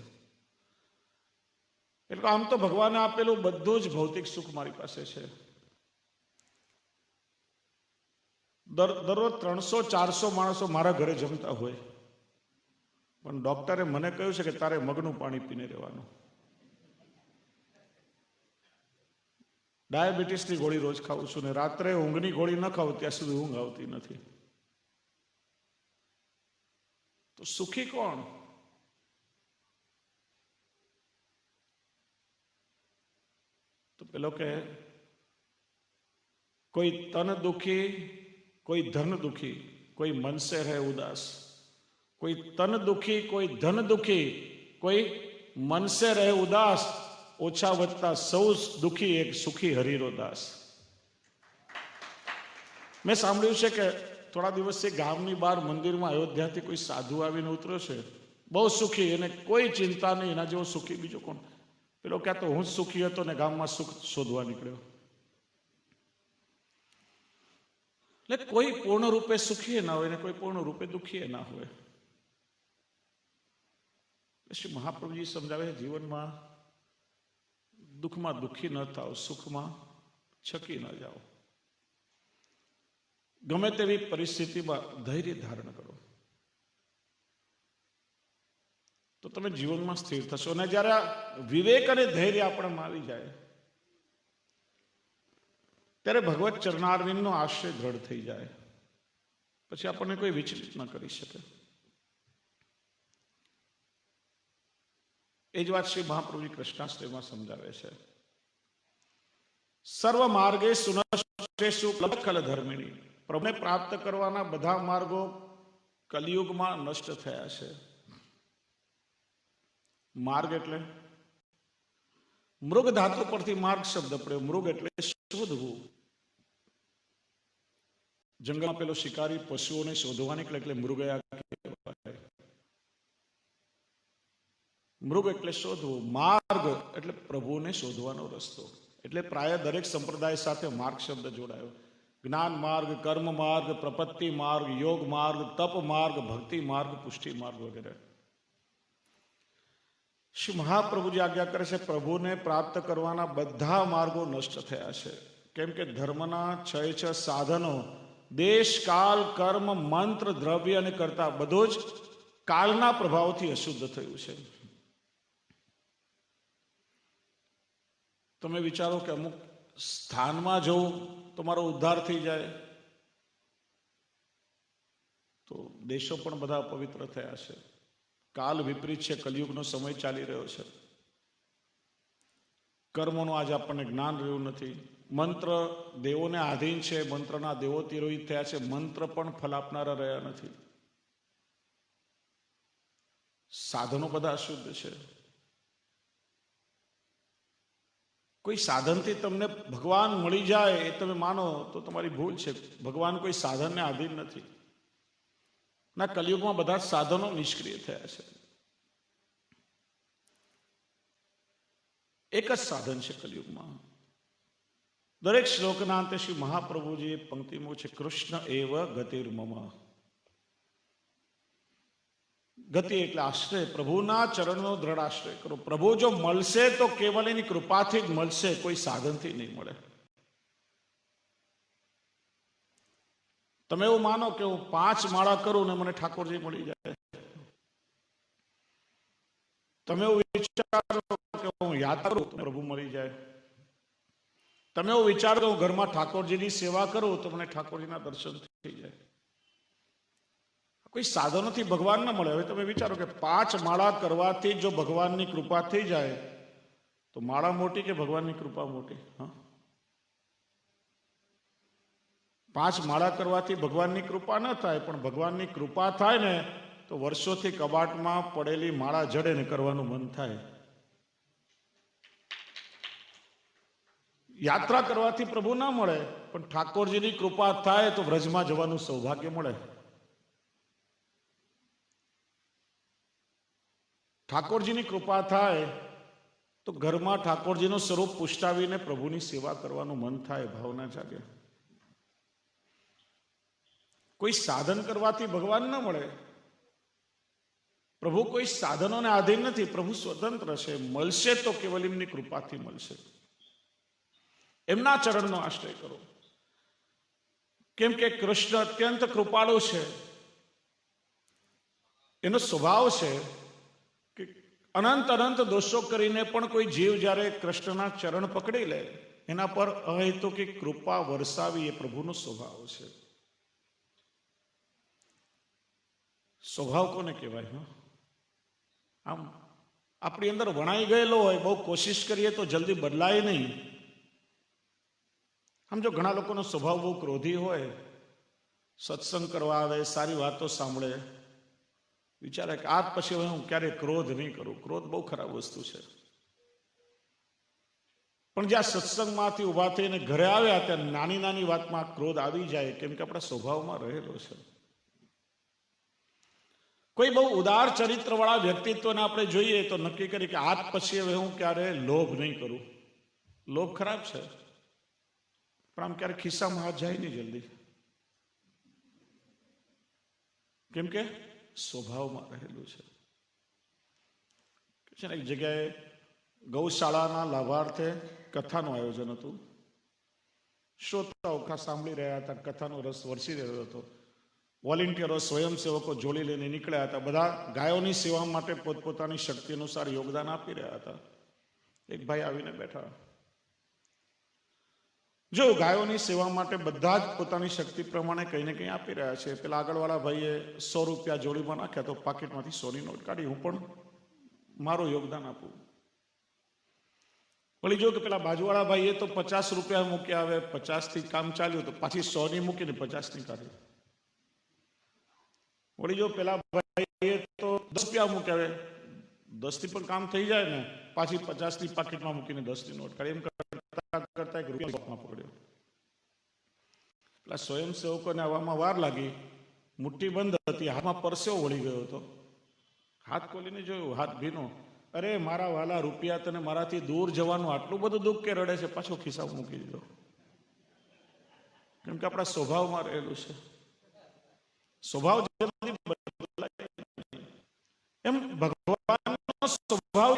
એટલે આમ તો ભગવાને આપેલું બધું જ ભૌતિક સુખ મારી પાસે છે. દરરોજ 300-400 માણસો મારા ઘરે જમતા હોય, પણ ડોક્ટરે મને કહ્યું છે કે તારે મગનું પાણી પીને રહેવાનું. ડાયાબિટીસની ગોળી રોજ ખાઉં છું ને રાત્રે ઊંઘની ગોળી ન ખાઉં ત્યાં સુધી ઊંઘ આવતી નથી. તો સુખી કોણ? તો પેલો કે કોઈ તન દુખી, કોઈ ધન દુખી, કોઈ મન સે રહે ઉદાસ. કોઈ તન દુખી, કોઈ ધન દુખી, કોઈ મન સે રહે ઉદાસ. ઓછા વધતા સૌ દુખી, એક સુખી હરિરો દાસ. મેં સાંભળ્યું છે કે થોડા દિવસથી ગામની બહાર મંદિરમાં અયોધ્યાથી કોઈ સાધુ આવીને ઉતર્યો છે, બહુ સુખી, એને કોઈ ચિંતા નહીં, એના જેવો સુખી બીજો કોણ? પેલો ક્યાં તો હું જ સુખી હતો ને ગામમાં સુખ શોધવા નીકળ્યો. એટલે કોઈ પૂર્ણ રૂપે સુખી ના હોય ને કોઈ પૂર્ણ રૂપે દુખી ના હોય. શ્રી મહાપ્રભુજી સમજાવે જીવનમાં દુઃખમાં દુઃખી ન થાવ, સુખમાં છકી ન જાઓ. ગમે તેવી પરિસ્થિતિમાં ધૈર્ય ધારણ કરો તો તમે જીવનમાં સ્થિર થશો. અને જ્યારે વિવેક અને ધૈર્ય આપણામાં આવી જાય ત્યારે ભગવત ચરણારવિંદનો આશ્રય દ્રઢ થઈ જાય, પછી આપણને કોઈ વિચલિત ન કરી શકે. એ જ વાત શ્રી મહાપ્રભુજી કૃષ્ણાષ્ટકમાં સમજાવે છે. સર્વ માર્ગે સુનશ્રેષુ કલ ધર્મિણી. પ્રભુને પ્રાપ્ત કરવાના બધા માર્ગો કલિયુગમાં નષ્ટ થયા છે. માર્ગ એટલે મૃગ ધાતુ પરથી માર્ગ શબ્દ પડ્યો. મૃગ એટલે શોધવું. જંગલમાં પેલો શિકારી પશુઓને શોધવા નીકળે એટલે મૃગયા કહેવાય. મૃગ એટલે શોધવું. માર્ગ એટલે પ્રભુને શોધવાનો રસ્તો. એટલે પ્રાય દરેક સંપ્રદાય સાથે માર્ગ શબ્દ જોડાયો. જ્ઞાન માર્ગ, કર્મ માર્ગ, પ્રપત્તિ માર્ગ, યોગ માર્ગ, તપ માર્ગ, ભક્તિ માર્ગ, પુષ્ટિ માર્ગ વગેરે. શ્રી મહાપ્રભુજી આજ્ઞા કરે છે પ્રભુને પ્રાપ્ત કરવાના બધા માર્ગો નષ્ટ થયા છે. કેમ કે ધર્મના 6 સાધનો દેશ, કાલ, કર્મ, મંત્ર, દ્રવ્ય અને કર્તા બધું જ કાળના પ્રભાવથી અશુદ્ધ થયું છે. તમે વિચારો કે અમુક સ્થાનમાં જવું તો મારો ઉદ્ધાર થઈ જાય, તો દેશો પણ બધા પવિત્ર થયા છે. કાલ વિપરીત છે, કલિયુગનો સમય ચાલી રહ્યો છે. કર્મોનું આજે આપણને જ્ઞાન રહ્યું નથી. મંત્ર દેવોને આધીન છે, મંત્રના દેવો તિરોહિત થયા છે, મંત્ર પણ ફલ આપનારા રહ્યા નથી. સાધનો બધા અશુદ્ધ છે. કોઈ સાધનથી તમને ભગવાન મળી જાય એ તમે માનો તો તમારી ભૂલ છે. ભગવાન કોઈ સાધનને આધીન નથી. ના, કલિયુગમાં બધા સાધનો નિષ્ક્રિય થયા છે. એક જ સાધન છે કલિયુગમાં. દરેક શ્લોકના અંતે શ્રી મહાપ્રભુજીએ પંક્તિમાં છે કૃષ્ણ એવ ગતિર્મમ. ગતિ એટલે આશ્રય. પ્રભુના ચરણનો દ્રઢ આશ્રય કરો. પ્રભુ જો મળશે તો કેવલ એની કૃપાથી જ મળશે, કોઈ સાધનથી નહીં મળે. તમે એવું માનો કે હું 5 માળા કરું ને મને ઠાકોરજી મળી જાય. તમે એવું વિચારો કે હું યાદ કરું તો પ્રભુ મળી જાય. તમે એવું વિચારો હું ઘરમાં ઠાકોરજીની સેવા કરું તો મને ઠાકોરજીના દર્શન થઈ જાય. કોઈ સાધનોથી ભગવાન ન મળે. હવે તમે વિચારો કે 5 માળા કરવાથી જો ભગવાનની કૃપા થઈ જાય તો માળા મોટી કે ભગવાનની કૃપા મોટી? હા, 5 માળા કરવાથી ભગવાનની કૃપા ન થાય, પણ ભગવાનની કૃપા થાય ને તો વર્ષોથી કબાટમાં પડેલી માળા જડે ને કરવાનું મન થાય. યાત્રા કરવાથી પ્રભુ ના મળે, પણ ઠાકોરજીની કૃપા થાય તો વ્રજમાં જવાનું સૌભાગ્ય મળે. ઠાકોરજીની કૃપા થાય તો ઘરમાં ઠાકોરજીનું સ્વરૂપ પુષ્ટાવીને પ્રભુની સેવા કરવાનું મન થાય, ભાવના જાગે. કોઈ સાધન કરવાથી ભગવાન ન મળે. પ્રભુ કોઈ સાધનોને આધીન નથી, પ્રભુ સ્વતંત્ર છે. મળશે તો કેવલ એમની કૃપાથી મળશે. એમના ચરણનો આશ્રય કરો, કેમ કે કૃષ્ણ અત્યંત કૃપાળુ છે. એનો સ્વભાવ છે કે અનંત અનંત દોષો કરીને પણ કોઈ જીવ જ્યારે કૃષ્ણના ચરણ પકડી લે, એના પર અહેતુકી કૃપા વરસાવી, એ પ્રભુનો સ્વભાવ છે. સ્વભાવ કોને કહેવાય? આમ આપણી અંદર વણાઈ ગયેલો હોય, બહુ કોશિશ કરીએ તો જલ્દી બદલાય નહીં. આમ જો ઘણા લોકોનો સ્વભાવ બહુ ક્રોધી હોય, સત્સંગ કરવા આવે, સારી વાતો સાંભળે, વિચારે કે આજ પછી હવે હું ક્યારેય ક્રોધ નહીં કરું. ક્રોધ બહુ ખરાબ વસ્તુ છે. પણ જ્યાં સત્સંગમાંથી ઊભા થઈને ઘરે આવ્યા ત્યાં નાની નાની વાતમાં ક્રોધ આવી જાય, કેમ કે આપણા સ્વભાવમાં રહેલો છે. કોઈ બહુ ઉદાર ચરિત્ર વાળા વ્યક્તિત્વને આપણે જોઈએ તો નક્કી કરી કે આજ પછી હવે હું ક્યારે લોભ નહીં કરું. લોભ ખરાબ છે, પણ આમ ક્યારે ખિસ્સામાં હાથ જાય નહીં જલ્દી, કેમ કે સ્વભાવમાં રહેલું છે. એક જગ્યાએ ગૌશાળાના લાભાર્થે કથાનું આયોજન હતું. શ્રોતાઓ સાંભળી રહ્યા હતા, કથાનો રસ વરસી રહ્યો હતો. વોલેન્ટિયરો, સ્વયંસેવકો જોડી લઈને નીકળ્યા હતા. બધા ગાયોની સેવા માટે પોતપોતાની શક્તિ અનુસાર યોગદાન આપી રહ્યા હતા. એક ભાઈ આવીને બેઠા. જો ગાયોની સેવા માટે બધા જ પોતાની શક્તિ પ્રમાણે કંઈ ને કંઈ આપી રહ્યા છે. પેલા આગળવાળા ભાઈએ 100 રૂપિયા જોડીમાં નાખ્યા, તો પાકીટમાંથી 100ની નોટ કાઢી, હું પણ મારું યોગદાન આપું. વળી જો કે પેલા બાજુવાળા ભાઈએ તો 50 રૂપિયા મૂક્યા, હવે 50થી કામ ચાલ્યું તો પાછી 100ની મૂકીને 50ની કાઢી. વળી જો પેલા ભાઈએ તો 10 રૂપિયા મૂક્યા, હવે 10થી પણ કામ થઈ જાય ને, પાછી 50ની પાકીટમાં મૂકીને 10ની નોટ કાઢી. એમ કરતા એક રૂપિયા પકડ્યો. પેલા સ્વયંસેવકોને આવવામાં વાર લાગી. મુઠ્ઠી બંધ હતી, હાથમાં પરસેવો વળી ગયો હતો. હાથ ખોલીને જોયું, હાથ ભીનો. અરે મારા વાલા રૂપિયા, તને મારાથી દૂર જવાનું આટલું બધું દુઃખ કે રડે છે? પાછો ખિસ્સામાં મૂકી દીધો, કેમ કે આપણા સ્વભાવમાં રહેલું છે. સ્વભાવ જલ્દી બદલાય નહીં. એમ ભગવાનનો સ્વભાવ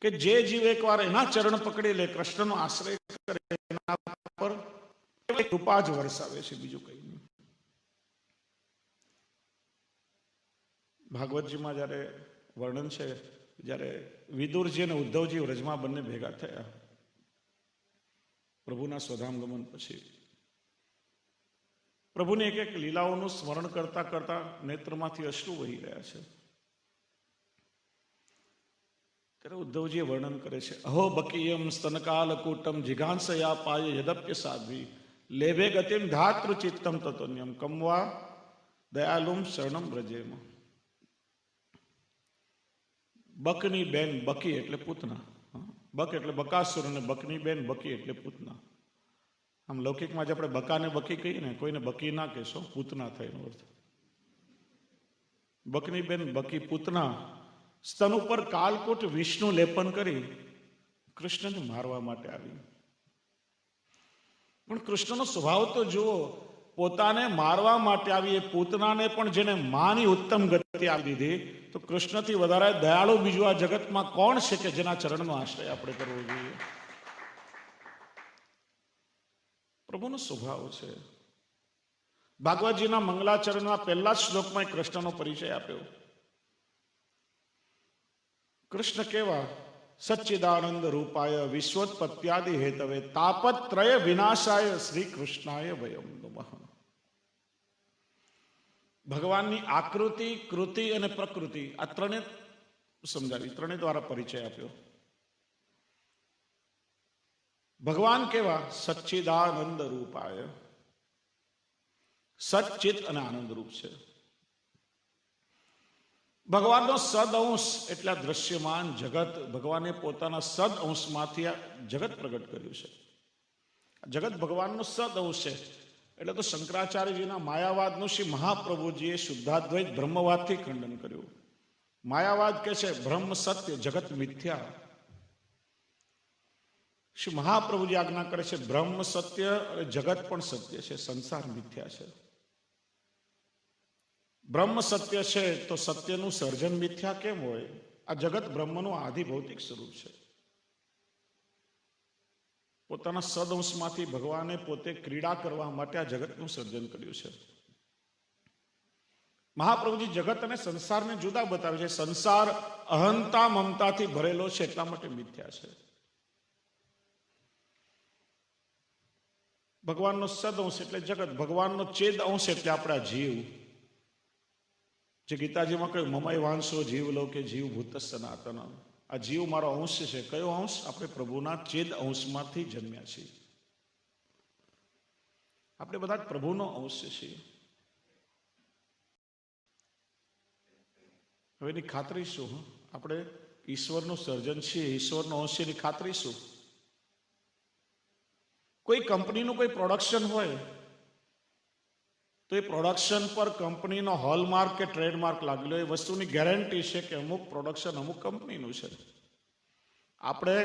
કે જે જીવ એકવાર એના ચરણ પકડી લે, કૃષ્ણનો આશ્રય કરે, એના પર કૃપા જ વરસાવે છે, બીજું કઈ નહીં. ભાગવતજીમાં જ્યારે વર્ણન છે, જ્યારે વિદુરજી અને ઉદ્ધવજી વ્રજમાં બંને ભેગા થયા પ્રભુના સ્વધામ ગમન પછી, પ્રભુની એક એક લીલાઓનું સ્મરણ કરતા કરતા નેત્રમાંથી અશ્રુ વહી રહ્યા છે. ત્યારે ઉદ્ધવજીએ વર્ણન કરે છે, અહો બકીયમ સ્તનકાલકૂટમ જિઘાંસયા પાય યદપ્ય સાધ્વી લેભે ગતિમ ધાતૃ ચિત્તમ તતોન્યમ કમવા દયાલુમ શરણમ વ્રજેમ. બકની બેન બકી એટલે પૂતના. બક એટલે બકાસુર અને બકની બેન બકી એટલે પૂતના. આમ લૌકિકમાં જ આપણે બકાને બકી કહીએ ને, કોઈને બકી ના કહેશો, પૂતના થાય એનો અર્થ. બકની બેન બકી પૂતના સ્તન ઉપર કાલકૂટ વિષ્ણુ લેપન કરી કૃષ્ણને મારવા માટે આવી. પણ કૃષ્ણનો સ્વભાવ તો જુઓ, પોતાને મારવા માટે આવી એ પૂતનાને પણ જેને માની ઉત્તમ ગતિ આપી દીધી, તો કૃષ્ણથી વધારે દયાળુ બીજું આ જગતમાં કોણ છે કે જેના ચરણનો આશ્રય આપણે કરવો જોઈએ? પ્રભુનો સ્વભાવ છે. ભાગવતજીના મંગલાચરણના પહેલા જ શ્લોકમાં કૃષ્ણનો પરિચય આપ્યો. કૃષ્ણ કેવા? સચ્ચિદાનંદ રૂપાય વિશ્વોત્પત્યાદિ હેતવે તાપત્રય વિનાશાય શ્રી કૃષ્ણાય વયમ નમઃ. ભગવાનની આકૃતિ, કૃતિ અને પ્રકૃતિ, આ ત્રણે સમજાવી, ત્રણે દ્વારા પરિચય આપ્યો. ભગવાન કેવા? સચ્ચિદાનંદ રૂપાય. સચ્ચિત અને આનંદ રૂપ છે. ભગવાનનો સદઅંશ એટલે આ દ્રશ્યમાન જગત. ભગવાને પોતાના સદઅંશમાંથી આ જગત પ્રગટ કર્યું છે. જગત ભગવાનનો સદઅંશ છે. એટલે તો શંકરાચાર્યજીના માયાવાદનું શ્રી મહાપ્રભુજીએ શુદ્ધાદ્વૈત બ્રહ્મવાદથી ખંડન કર્યું. માયાવાદ કે છે બ્રહ્મ સત્ય, જગત મિથ્યા. શ્રી મહાપ્રભુજી આજ્ઞા કરે છે બ્રહ્મ સત્ય અને જગત પણ સત્ય છે, સંસાર મિથ્યા છે. બ્રહ્મ સત્ય છે તો સત્યનું સર્જન મિથ્યા કેમ હોય? આ જગત બ્રહ્મનું આદિ ભૌતિક સ્વરૂપ છે. પોતાના સદઅંશમાંથી ભગવાને પોતે ક્રીડા કરવા માટે આ જગતનું સર્જન કર્યું છે. મહાપ્રભુજી જગત અને સંસારને જુદા બતાવે છે. સંસાર અહંતા મમતાથી ભરેલો છે એટલા માટે મિથ્યા છે. ભગવાનનો સદઅંશ એટલે જગત, ભગવાનનો ચેદ અંશ એટલે આપણા જીવ. જે ગીતાજીમાં કહ્યું મમય વાંશો જીવ લોકે જીવ ભૂત સનાતન. આ જીવ મારો અંશ છે. કયો અંશ? આપણે પ્રભુના ચેદ અંશમાંથી જન્મ્યા છીએ. આપણે બધા પ્રભુનો અંશ છીએ. હવે એની ખાતરી શું? આપણે ઈશ્વરનું સર્જન છીએ, ઈશ્વરનો અંશ, એની ખાતરી શું? કોઈ કંપનીનું કોઈ પ્રોડક્શન હોય તો એ પ્રોડક્શન પર કંપનીનો હોલમાર્ક કે ટ્રેડમાર્ક લાગેલો, એ વસ્તુની ગેરંટી છે કે અમુક પ્રોડક્શન અમુક કંપનીનું છે. આપણે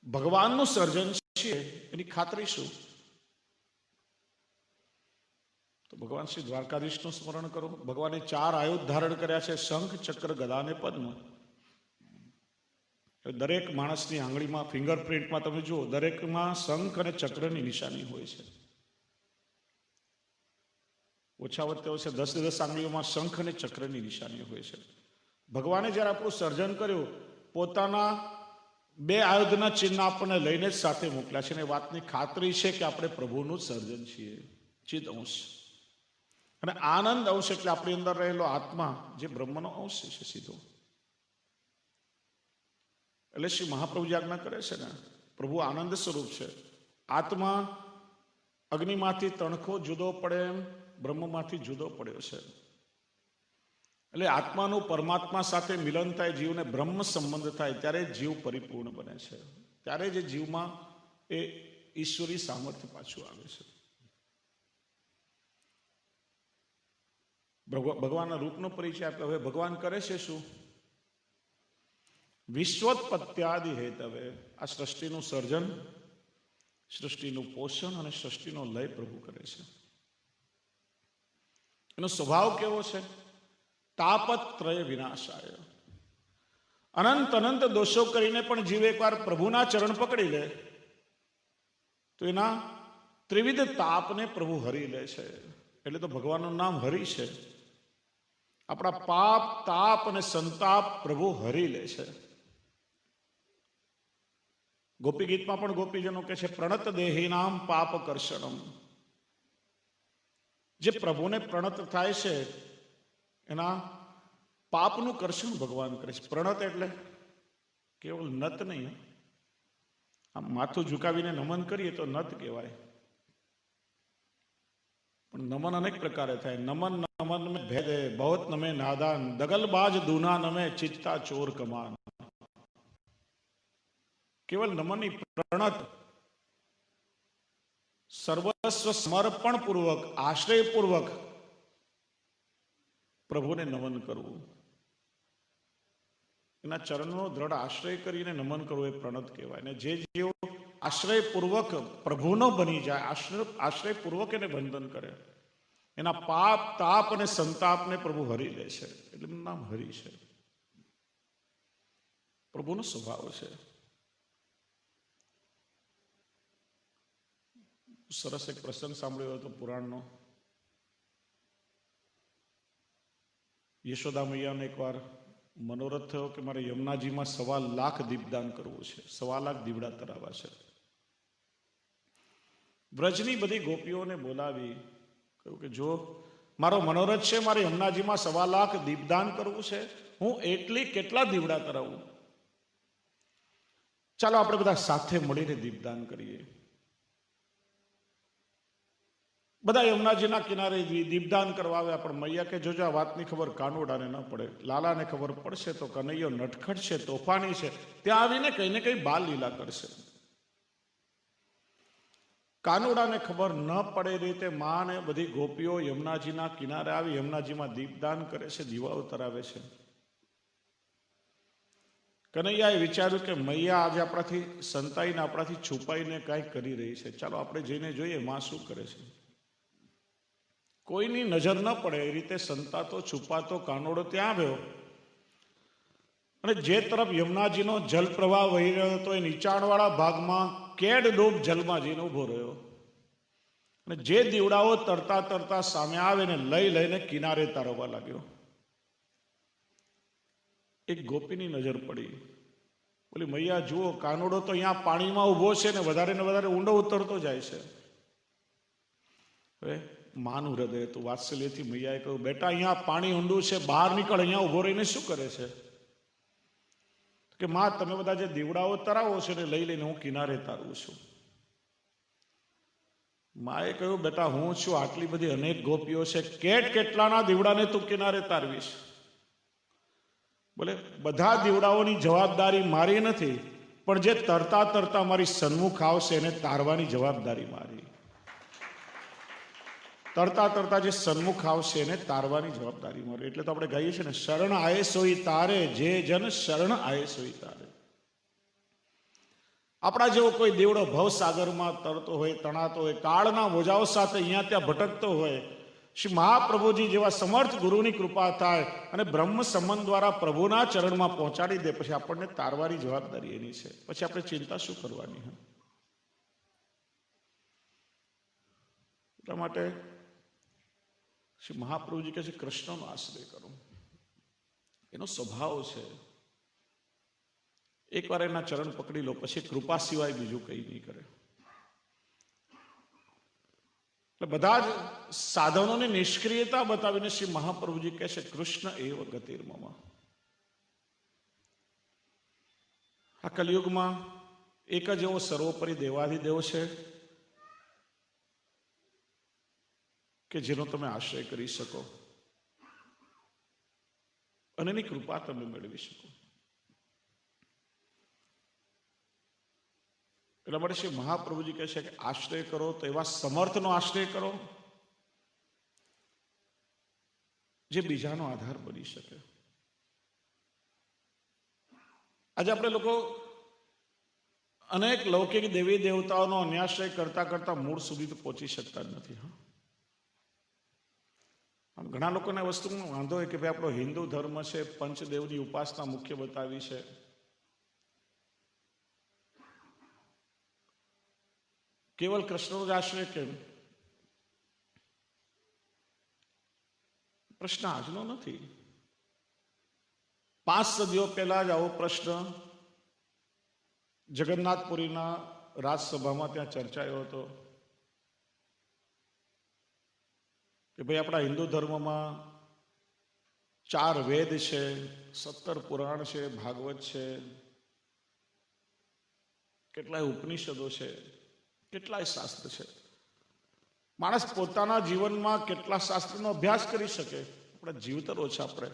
ભગવાનનું સર્જન છીએ, એની ખાતરી શું? તો ભગવાન શ્રી દ્વારકાધીશનું સ્મરણ કરો. ભગવાને 4 આયુધ ધારણ કર્યા છે: શંખ, ચક્ર, ગદા અને પદ્મ. દરેક માણસની આંગળીમાં, ફિંગરપ્રિન્ટમાં તમે જુઓ, દરેકમાં શંખ અને ચક્રની નિશાની હોય છે. ઓછા વત્તે ઓછા 10 આંગળીઓમાં શંખ અને ચક્રની નિશાની હોય છે. ભગવાને જ્યારે આપણું સર્જન કર્યું, પોતાના 2 આયુધના ચિહ્ન આપણને લઈને જ સાથે મોકલ્યા છે. અને એ વાતની ખાતરી છે કે આપણે પ્રભુનું સર્જન છીએ, ચિદ અંશ. અને આનંદ અંશ એટલે આપણી અંદર રહેલો આત્મા, જે બ્રહ્મનો અંશ છે સીધો. એટલે શ્રી મહાપ્રભુજી આજ્ઞા કરે છે ને, પ્રભુ આનંદ સ્વરૂપ છે. આત્મા અગ્નિમાંથી તણખો જુદો પડે એમ બ્રહ્મમાંથી જુદો પડ્યો છે. એટલે આત્માનું પરમાત્મા સાથે મિલન થાય, જીવને બ્રહ્મ સંબંધ થાય, ત્યારે જીવ પરિપૂર્ણ બને છે. ત્યારે જે જીવમાં એ ઈશ્વરી સામર્થ્ય પાછું આવે છે. ભગવાનના રૂપનો પરિચય આપ્યો. હવે ભગવાન કરે છે શું? વિશ્વોત્પત્યાદિ હેતવે. આ સૃષ્ટિનું સર્જન, સૃષ્ટિનું પોષણ અને સૃષ્ટિનો લય પ્રભુ કરે છે. એનો સ્વભાવ કેવો છે? તાપત્રય વિનાશાય. અનંત અનંત દોષો કરીને પણ જીવ એકવાર પ્રભુના ચરણ પકડી લે તો એના ત્રિવિધ તાપને પ્રભુ હરી લે છે. એટલે તો ભગવાનનું નામ હરિ છે. આપણા પાપ, તાપ અને સંતાપ પ્રભુ હરી લે છે. ગોપી ગીતમાં પણ ગોપીજનો કહે છે, પ્રણત દેહી નામ પાપ કર્ષણમ. જે પ્રભુને પ્રણત થાય છે એના પાપનું કર્ષણ ભગવાન કરે છે. પ્રણત એટલે કેવળ નત નહીં. આમ માથું ઝુકાવીને નમન કરીએ તો નત કહેવાય. પણ નમન અનેક પ્રકારે થાય. નમન નમન મેં ભેદે બહોત નમે નાદાન, દગલબાજ દૂના નમે ચિત્તા ચોર કમાન. કેવલ નમનની પ્રણત, સર્વસ્વ સમર્પણ પૂર્વક, આશ્રય પૂર્વક પ્રભુને નમન કરવું, એના ચરણનો દ્રઢ આશ્રય કરીને નમન કરવું, એ પ્રણત કહેવાય. ને જે જેવો આશ્રય પૂર્વક પ્રભુનો બની જાય, આશ્રય પૂર્વક એને વંદન કરે, એના પાપ, તાપ અને સંતાપને પ્રભુ હરી લે છે. એટલે એનું નામ હરિ છે. પ્રભુનો સ્વભાવ છે. સરસ એક પ્રસંગ સાંભળ્યો હતો પુરાણનો. યશોદા મૈયાને એકવાર મનોરથ થયો કે મારે યમુનાજીમાં 1.25 લાખ દીપદાન કરવું છે, 1.25 લાખ દીવડા તરાવવા છે. વ્રજની બધી ગોપીઓને બોલાવી કહ્યું કે જો મારો મનોરથ છે, મારે યમુનાજીમાં 1.25 લાખ દીપદાન કરવું છે, હું કેટલા દીવડા તરાવું? ચાલો આપણે બધા સાથે મળીને દીપદાન કરીએ. બધા યમુનાજીના કિનારે દીપદાન કરવા આવ્યા. પણ મૈયા કે જોજો આ વાતની ખબર કાનોડાને ન પડે. લાલાને ખબર પડશે તો કનૈયો નટખટ છે, તોફાની છે, ત્યાં આવીને કઈ ને કઈ બાલ લીલા કરશે. કાનોડાને ખબર ન પડે રીતે માં ને બધી ગોપીઓ યમુનાજીના કિનારે આવી યમુનાજીમાં દીપદાન કરે છે, દીવાઓ તરાવે છે. કનૈયાએ વિચાર્યું કે મૈયા આજે આપણાથી સંતાઈને, આપણાથી છુપાઈને કાંઈક કરી રહી છે. ચાલો આપણે જઈને જોઈએ માં શું કરે છે. કોઈની નજર ન પડે એ રીતે સંતાતો છુપાતો કાનોડો ત્યાં આવ્યો અને જે તરફ યમુનાજીનો જલ પ્રવાહ વહી રહ્યો હતો એ નીચાણવાળા ભાગમાં કેડ ડૂબ જલમાં જઈને ઊભો રહ્યો અને જે દીવડાઓ તરતા તરતા સામે આવે ને લઈને કિનારે તારવવા લાગ્યો. એક ગોપીની નજર પડી, બોલી મૈયા જુઓ, કાનોડો તો અહીંયા પાણીમાં ઊભો છે ને વધારે ઊંડો ઉતરતો જાય છે. હવે માનું હૃદય હતું, વાત્સલ્યથી મૈયાએ કહ્યું, બેટા અહીંયા પાણી ઊંડું છે, બહાર નીકળ, અહીંયા ઊભો રહીને શું કરે છે? કે માં તમે બધા જે દીવડાઓ તરાવો છો ને લઈને હું કિનારે તારું છું. માએ કહ્યું, બેટા હું છું, આટલી બધી અનેક ગોપીઓ છે, કેટલાના દીવડાને તું કિનારે તારવીશ? બોલે બધા દીવડાઓની જવાબદારી મારી નથી, પણ જે તરતા તરતા મારી સન્મુખ આવશે એને તારવાની જવાબદારી મારી. તરતા તરતા જે સન્મુખ આવશે એને તારવાની જવાબદારી મારી. એટલે તો આપણે કહીએ છીએ ને, શરણ આયે સોઈ તારે, જે જન શરણ આયે સોઈ તારે. આપણા જેવો કોઈ દીવડો ભવસાગરમાં તરતો હોય, તણાતો હોય, કાળના મોજાઓ સાથે અહીંયા ત્યાં ભટકતો હોય, શ્રી મહાપ્રભુજી જેવા સમર્થ ગુરુની કૃપા થાય અને બ્રહ્મ સંબંધ દ્વારા પ્રભુના ચરણમાં પહોંચાડી દે, પછી આપણને તારવાની જવાબદારી એની છે. પછી આપણે ચિંતા શું કરવાની? એટલા માટે શ્રી મહાપ્રભુજી કહે છે, કૃષ્ણનો આશ્રય કરો. એનો સ્વભાવ છે, એકવાર એના ચરણ પકડી લો પછી કૃપા સિવાય બીજું કંઈ નહીં કરે. એટલે બધા જ સાધનોની નિષ્ક્રિયતા બતાવીને શ્રી મહાપ્રભુજી કહે છે, કૃષ્ણ એવ ગતિર્મમ. આ કલિયુગમાં એક જ એવો સર્વોપરી દેવાધિદેવ છે કે જેનો તમે આશ્રય કરી શકો અને એની કૃપા તમે મેળવી શકો. એટલા માટે શ્રી મહાપ્રભુજી કહે છે કે આશ્રય કરો તો એવા સમર્થનો આશ્રય કરો જે બીજાનો આધાર બની શકે. આજે આપણે લોકો અનેક લૌકિક દેવી દેવતાઓનો અન્યાશ્રય કરતા કરતા મૂળ સુધી તો પહોંચી શકતા જ નથી. આમ ઘણા લોકોને વસ્તુનો વાંધો હોય કે ભાઈ આપણો હિન્દુ ધર્મ છે, પંચદેવની ઉપાસના મુખ્ય બતાવી છે, કેવલ કૃષ્ણનો જ આશ્રય કેમ? પ્રશ્ન આજનો નથી. 5 સદીઓ પહેલા જ આવો પ્રશ્ન જગન્નાથપુરીના રાજસભામાં ત્યાં ચર્ચાયો હતો કે ભાઈ આપણા હિન્દુ ધર્મમાં 4 વેદ છે, 17 પુરાણ છે, ભાગવત છે, કેટલાય ઉપનિષદો છે, કેટલાય શાસ્ત્ર છે. માણસ પોતાના જીવનમાં કેટલા શાસ્ત્રનો અભ્યાસ કરી શકે? આપણે જીવતર ઓછા. આપણે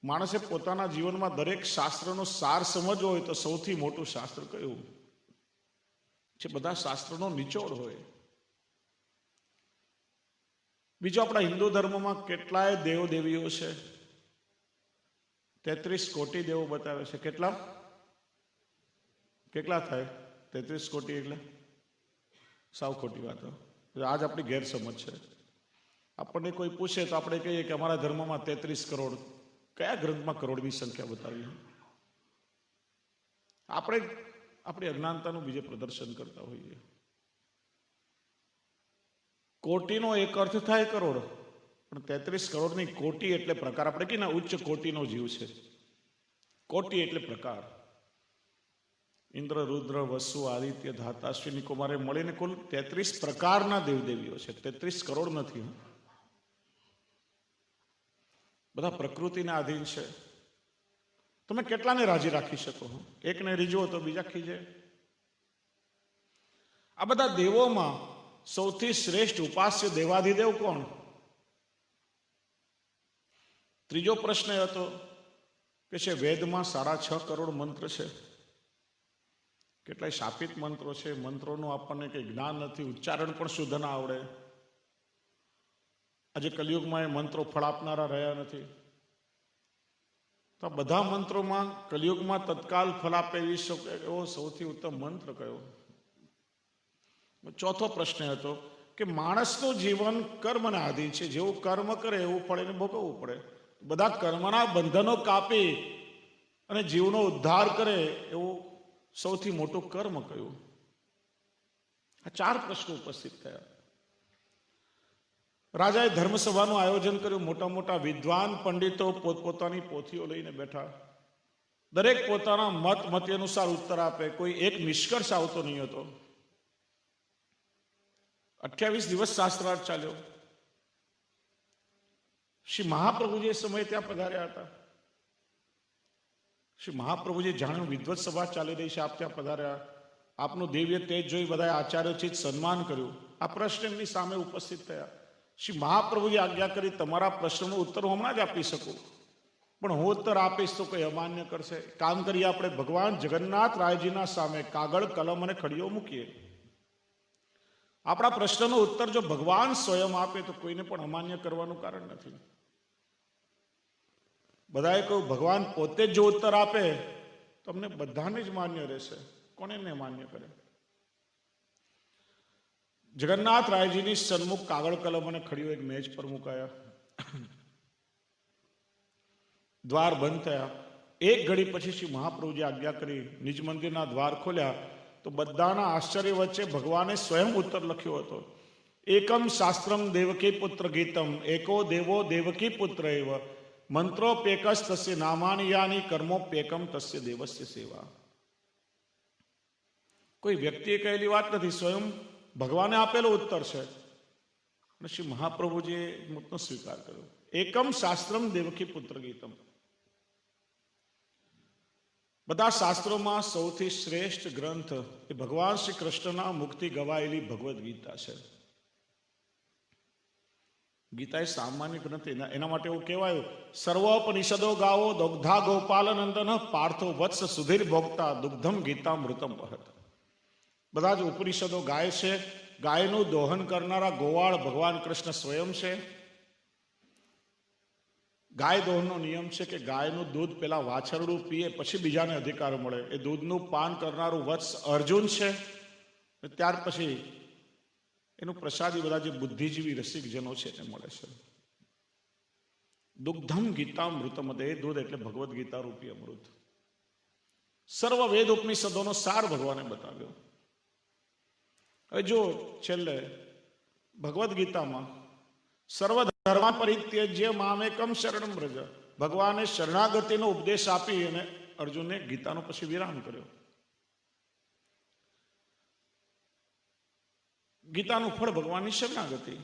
માણસે પોતાના જીવનમાં દરેક શાસ્ત્રનો સાર સમજવો હોય તો સૌથી મોટું શાસ્ત્ર કયું છે? બધા શાસ્ત્રનો નિચોડ હોય. બીજો આપણા હિન્દુ ધર્મમાં કેટલાય દેવ દેવીઓ છે, 33 કોટી દેવો બતાવે છે. કેટલા થાય 33 કોટી? એટલે સાવ ખોટી વાત. આજ આપણી ગેરસમજ છે. આપણને કોઈ પૂછે તો આપણે કહીએ કે અમારા ધર્મમાં 33 કરોડ. કયા ગ્રંથમાં કરોડની સંખ્યા બતાવી? આપણે આપણી અજ્ઞાનતાનું બીજે પ્રદર્શન કરતા હોઈએ. કોટીનો એક અર્થ થાય કરોડ, પણ 33 કરોડની કોટી એટલે પ્રકાર. આપણે કહીએ ને ઉચ્ચ કોટીનો જીવ છે, કોટી એટલે પ્રકાર. ઇન્દ્ર, રુદ્ર, વસુ, આદિત્ય, ધાતા, અશ્વિની કુમારે મળીને કુલ 33 પ્રકારના દેવદેવીઓ છે. 33 કરોડ નથી. બધા પ્રકૃતિને આધીન છે. તમે કેટલાને રાજી રાખી શકો? એકને રીઝવો તો બીજા ખીજે. આ બધા દેવોમાં સૌથી શ્રેષ્ઠ ઉપાસ્ય દેવાધિદેવ કોણ? ત્રીજો પ્રશ્ન એ હતો કે છે વેદમાં 6.5 કરોડ મંત્ર છે. કેટલાય શાપિત મંત્રો છે, મંત્રોનું આપણને કંઈ જ્ઞાન નથી, ઉચ્ચારણ પણ શુદ્ધ ના આવડે. આજે કલિયુગમાં એ મંત્રો ફળ આપનારા રહ્યા નથી. તો બધા મંત્રોમાં કલિયુગમાં તત્કાલ ફળ આપે એવો સૌથી ઉત્તમ મંત્ર કયો? ચોથો પ્રશ્ન હતો કે માણસનું જીવન કર્મને આધીન છે. જેવું કર્મ કરે એવું ફળ એને ભોગવવું પડે. બધા કર્મના બંધનો કાપી અને જીવનો ઉદ્ધાર કરે એવું સૌથી મોટું કર્મ કયું? આ 4 પ્રશ્નો ઉપસ્થિત થયા. રાજાએ ધર્મસભાનું આયોજન કર્યું. મોટા મોટા વિદ્વાન પંડિતો પોતપોતાની પોથીઓ લઈને બેઠા. દરેક પોતાના મત અનુસાર ઉત્તર આપે. કોઈ એક નિષ્કર્ષ આવતો નહીં હતો. 28 દિવસ શાસ્ત્રાર્થ ચાલ્યો. શ્રી મહાપ્રભુજી એ સમય ત્યાં પધાર્યા હતા. શ્રી મહાપ્રભુજી જાણ્યું વિદ્વત સભા ચાલી રહી છે, આપ ત્યાં પધાર્યા. આપનું દિવ્ય તેજ જોઈ બધા આચાર્યોચિત સન્માન કર્યું. આ પ્રશ્ન એમની સામે ઉપસ્થિત થયા. શ્રી મહાપ્રભુજી આજ્ઞા કરી, તમારા પ્રશ્નનો ઉત્તર હું હમણાં જ આપી શકું, પણ હું ઉત્તર આપીશ તો કોઈ અમાન્ય કરશે. કામ કરીએ, આપણે ભગવાન જગન્નાથ રાયજીના સામે કાગળ, કલમ અને ખડીઓ મૂકીએ. આપણા પ્રશ્નનો ઉત્તર જો ભગવાન સ્વયં આપે તો કોઈને પણ અમાન્ય કરવાનું કારણ નથી. બધાએ કહ્યું ભગવાન પોતે જ જો ઉત્તર આપે તો અમને બધાને જ માન્ય રહેશે, કોને ને માન્ય કરે? જગન્નાથ રાયજીની સન્મુખ કાગળ, કલમ અને ખડીઓ એક મેજ પર મુકાયા. દ્વાર બંધ થયા. એક ઘડી પછી શ્રી મહાપ્રભુજી આજ્ઞા કરી, નિજ મંદિરના દ્વાર ખોલ્યા તો બધાના આશ્ચર્ય વચ્ચે ભગવાને સ્વયં ઉત્તર લખ્યો હતો. એકમ શાસ્ત્રમ દેવકી પુત્ર ગીતમ, એકો દેવો દેવકી પુત્ર એવ, મંત્રોપેકસ તસ્ય નામાની યાની, કર્મોપેકમ તસ્ય દેવસ્ય સેવા. કોઈ વ્યક્તિએ કહેલી વાત નથી, સ્વયં ભગવાને આપેલો ઉત્તર છે. અને શ્રી મહાપ્રભુજીએ મતનો સ્વીકાર કર્યો. એકમ શાસ્ત્રમ દેવકી પુત્ર ગીતમ. બધા શાસ્ત્રોમાં સૌથી શ્રેષ્ઠ ગ્રંથ એ ભગવાન શ્રી કૃષ્ણના મુખથી ગવાયેલી ભગવદ્ ગીતા છે. ગીતા એ સામાન્ય ગ્રંથ, એના માટે એવું કહેવાયું, સર્વોપનિષદો ગાવો દુગ્ધા ગોપાલ નંદન, પાર્થો વત્સ સુધીર ભોગતા, દુગ્ધમ ગીતા મૃતમ વહત. બધા જ ઉપનિષદો ગાય છે. ગાયનું દોહન કરનારા ગોવાળ ભગવાન કૃષ્ણ સ્વયં છે. ગાય દોહનનો નિયમ છે કે ગાયનું દૂધ પેલા વાછરડું પીએ પછી બીજાને અધિકાર મળે. એ દૂધનું પાન કરનારું વત્સ અર્જુન છે. ત્યાર પછી એનું પ્રસાદી બધા જે બુદ્ધિજીવી રસિકજનો છે એને મળે છે. દુગ્ધમ ગીતા મૃતમ, એ દૂધ એટલે ભગવદ્ ગીતા રૂપી અમૃત. સર્વ વેદ ઉપનિષદોનો સાર ભગવાને બતાવ્યો. હવે જો છેલ્લે ભગવદ્ ગીતામાં સર્વ ધર્મ પરિત્યજ્ય મામેકમ શરણમ વ્રજ, ભગવાને શરણાગતિનો ઉપદેશ આપી અને અર્જુનને ગીતાનો પછી વિરામ કર્યો. ગીતાનું ફળ ભગવાનની શરણાગતિ,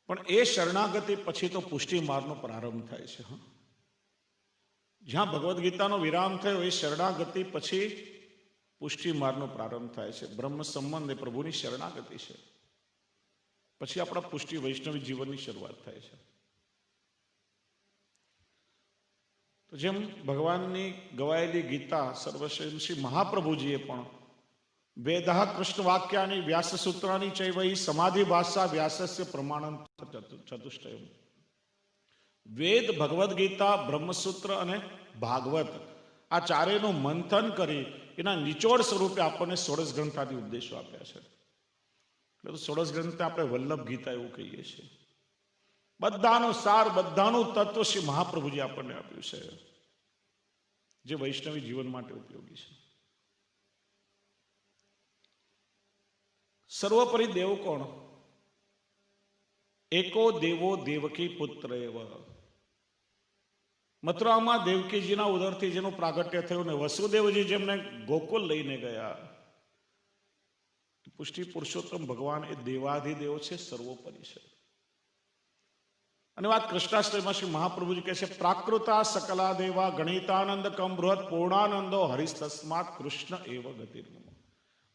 પણ એ શરણાગતિ પછી તો પુષ્ટિ માર્ગનો પ્રારંભ થાય છે. જ્યાં ભગવદ્ ગીતાનો વિરામ થયો એ શરણાગતિ પછી પુષ્ટિ માર્ગનો પ્રારંભ થાય છે. બ્રહ્મ સંબંધ એ પ્રભુની શરણાગતિ છે. પછી આપણા પુષ્ટિ વૈષ્ણવી જીવનની શરૂઆત થાય છે. તો જેમ ભગવાનની ગવાયેલી ગીતા સર્વશ્રેષ્ઠ શ્રી મહાપ્રભુજીએ પણ વેદઃ કૃષ્ણ વાક્યાની વ્યાસ સૂત્રાની ચૈવહી સમાધિ ભાષા વ્યાસસ્ય પ્રમાણમ ચતુષ્ટયમ. વેદ, ભગવદ્ ગીતા, બ્રહ્મસૂત્ર અને ભાગવત, આ ચારેયનું મંથન કરી એના નિચોડ સ્વરૂપે આપણને 16 ગ્રંથાદી ઉપદેશો આપ્યા છે. એટલે તો 16 ગ્રંથ આપણે વલ્લભ ગીતા એવું કહીએ છીએ. બધાનો સાર, બધાનું તત્વ શ્રી મહાપ્રભુજી આપણને આપ્યું છે, જે વૈષ્ણવી જીવન માટે ઉપયોગી છે. સર્વોપરી દેવ કોણ? એકો દેવો દેવકી પુત્ર એવ. મથુરામાં દેવકીજીના ઉદરથી જેનું પ્રાગટ્ય થયું ને વસુદેવજી જેમને ગોકુલ લઈને ગયા, પુષ્ટિ પુરુષોત્તમ ભગવાન એ દેવાધિદેવ છે, સર્વોપરી છે. અને વાત કૃષ્ણાષ્ટમીમાં શ્રી મહાપ્રભુજી કહે છે, પ્રાકૃતા સકલા દેવા ગણિતાનંદ કમ બૃહદ પૂર્ણાનંદો હરિસ્તસ્માત કૃષ્ણ એવ ગતિર્મમ.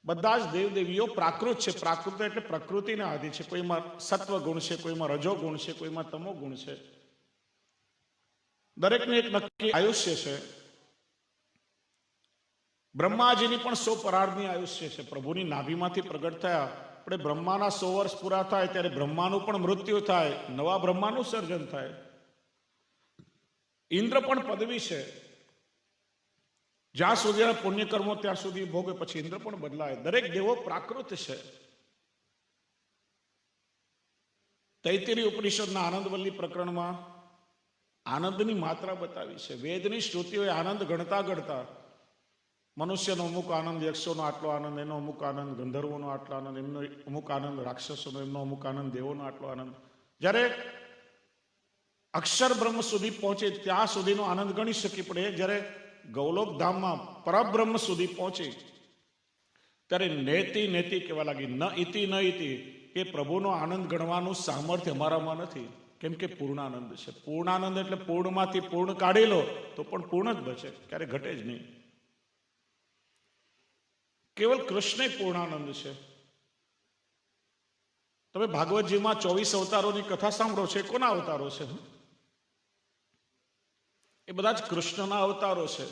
બધા જ દેવદેવીઓ પ્રાકૃત છે. પ્રાકૃત એટલે પ્રકૃતિના આધિ છે. કોઈમાં સત્વ ગુણ છે, કોઈમાં રજો ગુણ છે, કોઈમાં તમો ગુણ છે. દરેકનું એક નક્કી આયુષ્ય છે. બ્રહ્માજીની પણ 100 પરાર્ધની આયુષ્ય છે. પ્રભુની નાભીમાંથી પ્રગટ થયા, આપણે બ્રહ્માના 100 વર્ષ પૂરા થાય ત્યારે બ્રહ્માનું પણ મૃત્યુ થાય, નવા બ્રહ્માનું સર્જન થાય. ઇન્દ્ર પણ પદવી છે. જ્યાં સુધી પુણ્ય કર્મો ત્યાં સુધી ભોગે, પછી ઇન્દ્ર પણ બદલાય. દરેક દેવો પ્રાકૃત છે. તૈત્તિરીય ઉપનિષદના આનંદવલ્લી પ્રકરણમાં આનંદની માત્રા બતાવી છે. વેદની શ્રુતિઓએ આનંદ ગણતા ગણતા મનુષ્યનો અમુક આનંદ, યક્ષોનો આટલો આનંદ, એનો અમુક આનંદ, ગંધર્વોનો આટલો આનંદ, એમનો અમુક આનંદ, રાક્ષસોનો એમનો અમુક આનંદ, દેવોનો આટલો આનંદ, જ્યારે અક્ષર બ્રહ્મ સુધી પહોંચે ત્યાં સુધીનો આનંદ ગણી શકીએ. પણ એ જ્યારે ગૌલોક ધામમાં પરબ્રહ્મ સુધી પહોંચે ત્યારે નેતિ નેતિ કહેવા લાગી. ન ઇતિ ન ઇતિ, એ પ્રભુનો આનંદ ગણવાનું સામર્થ્ય અમારામાં નથી. કેમ કે પૂર્ણાનંદ છે. પૂર્ણાનંદ એટલે પૂર્ણમાંથી પૂર્ણ કાઢી લો તો પણ પૂર્ણ જ બચે, ક્યારે ઘટે જ નહીં. કેવલ કૃષ્ણ પૂર્ણાનંદ છે. તમે ભાગવતજીમાં 24 અવતારોની કથા સાંભળો છે. કોના અવતારો છે? એ બધા જ કૃષ્ણના અવતારો છે.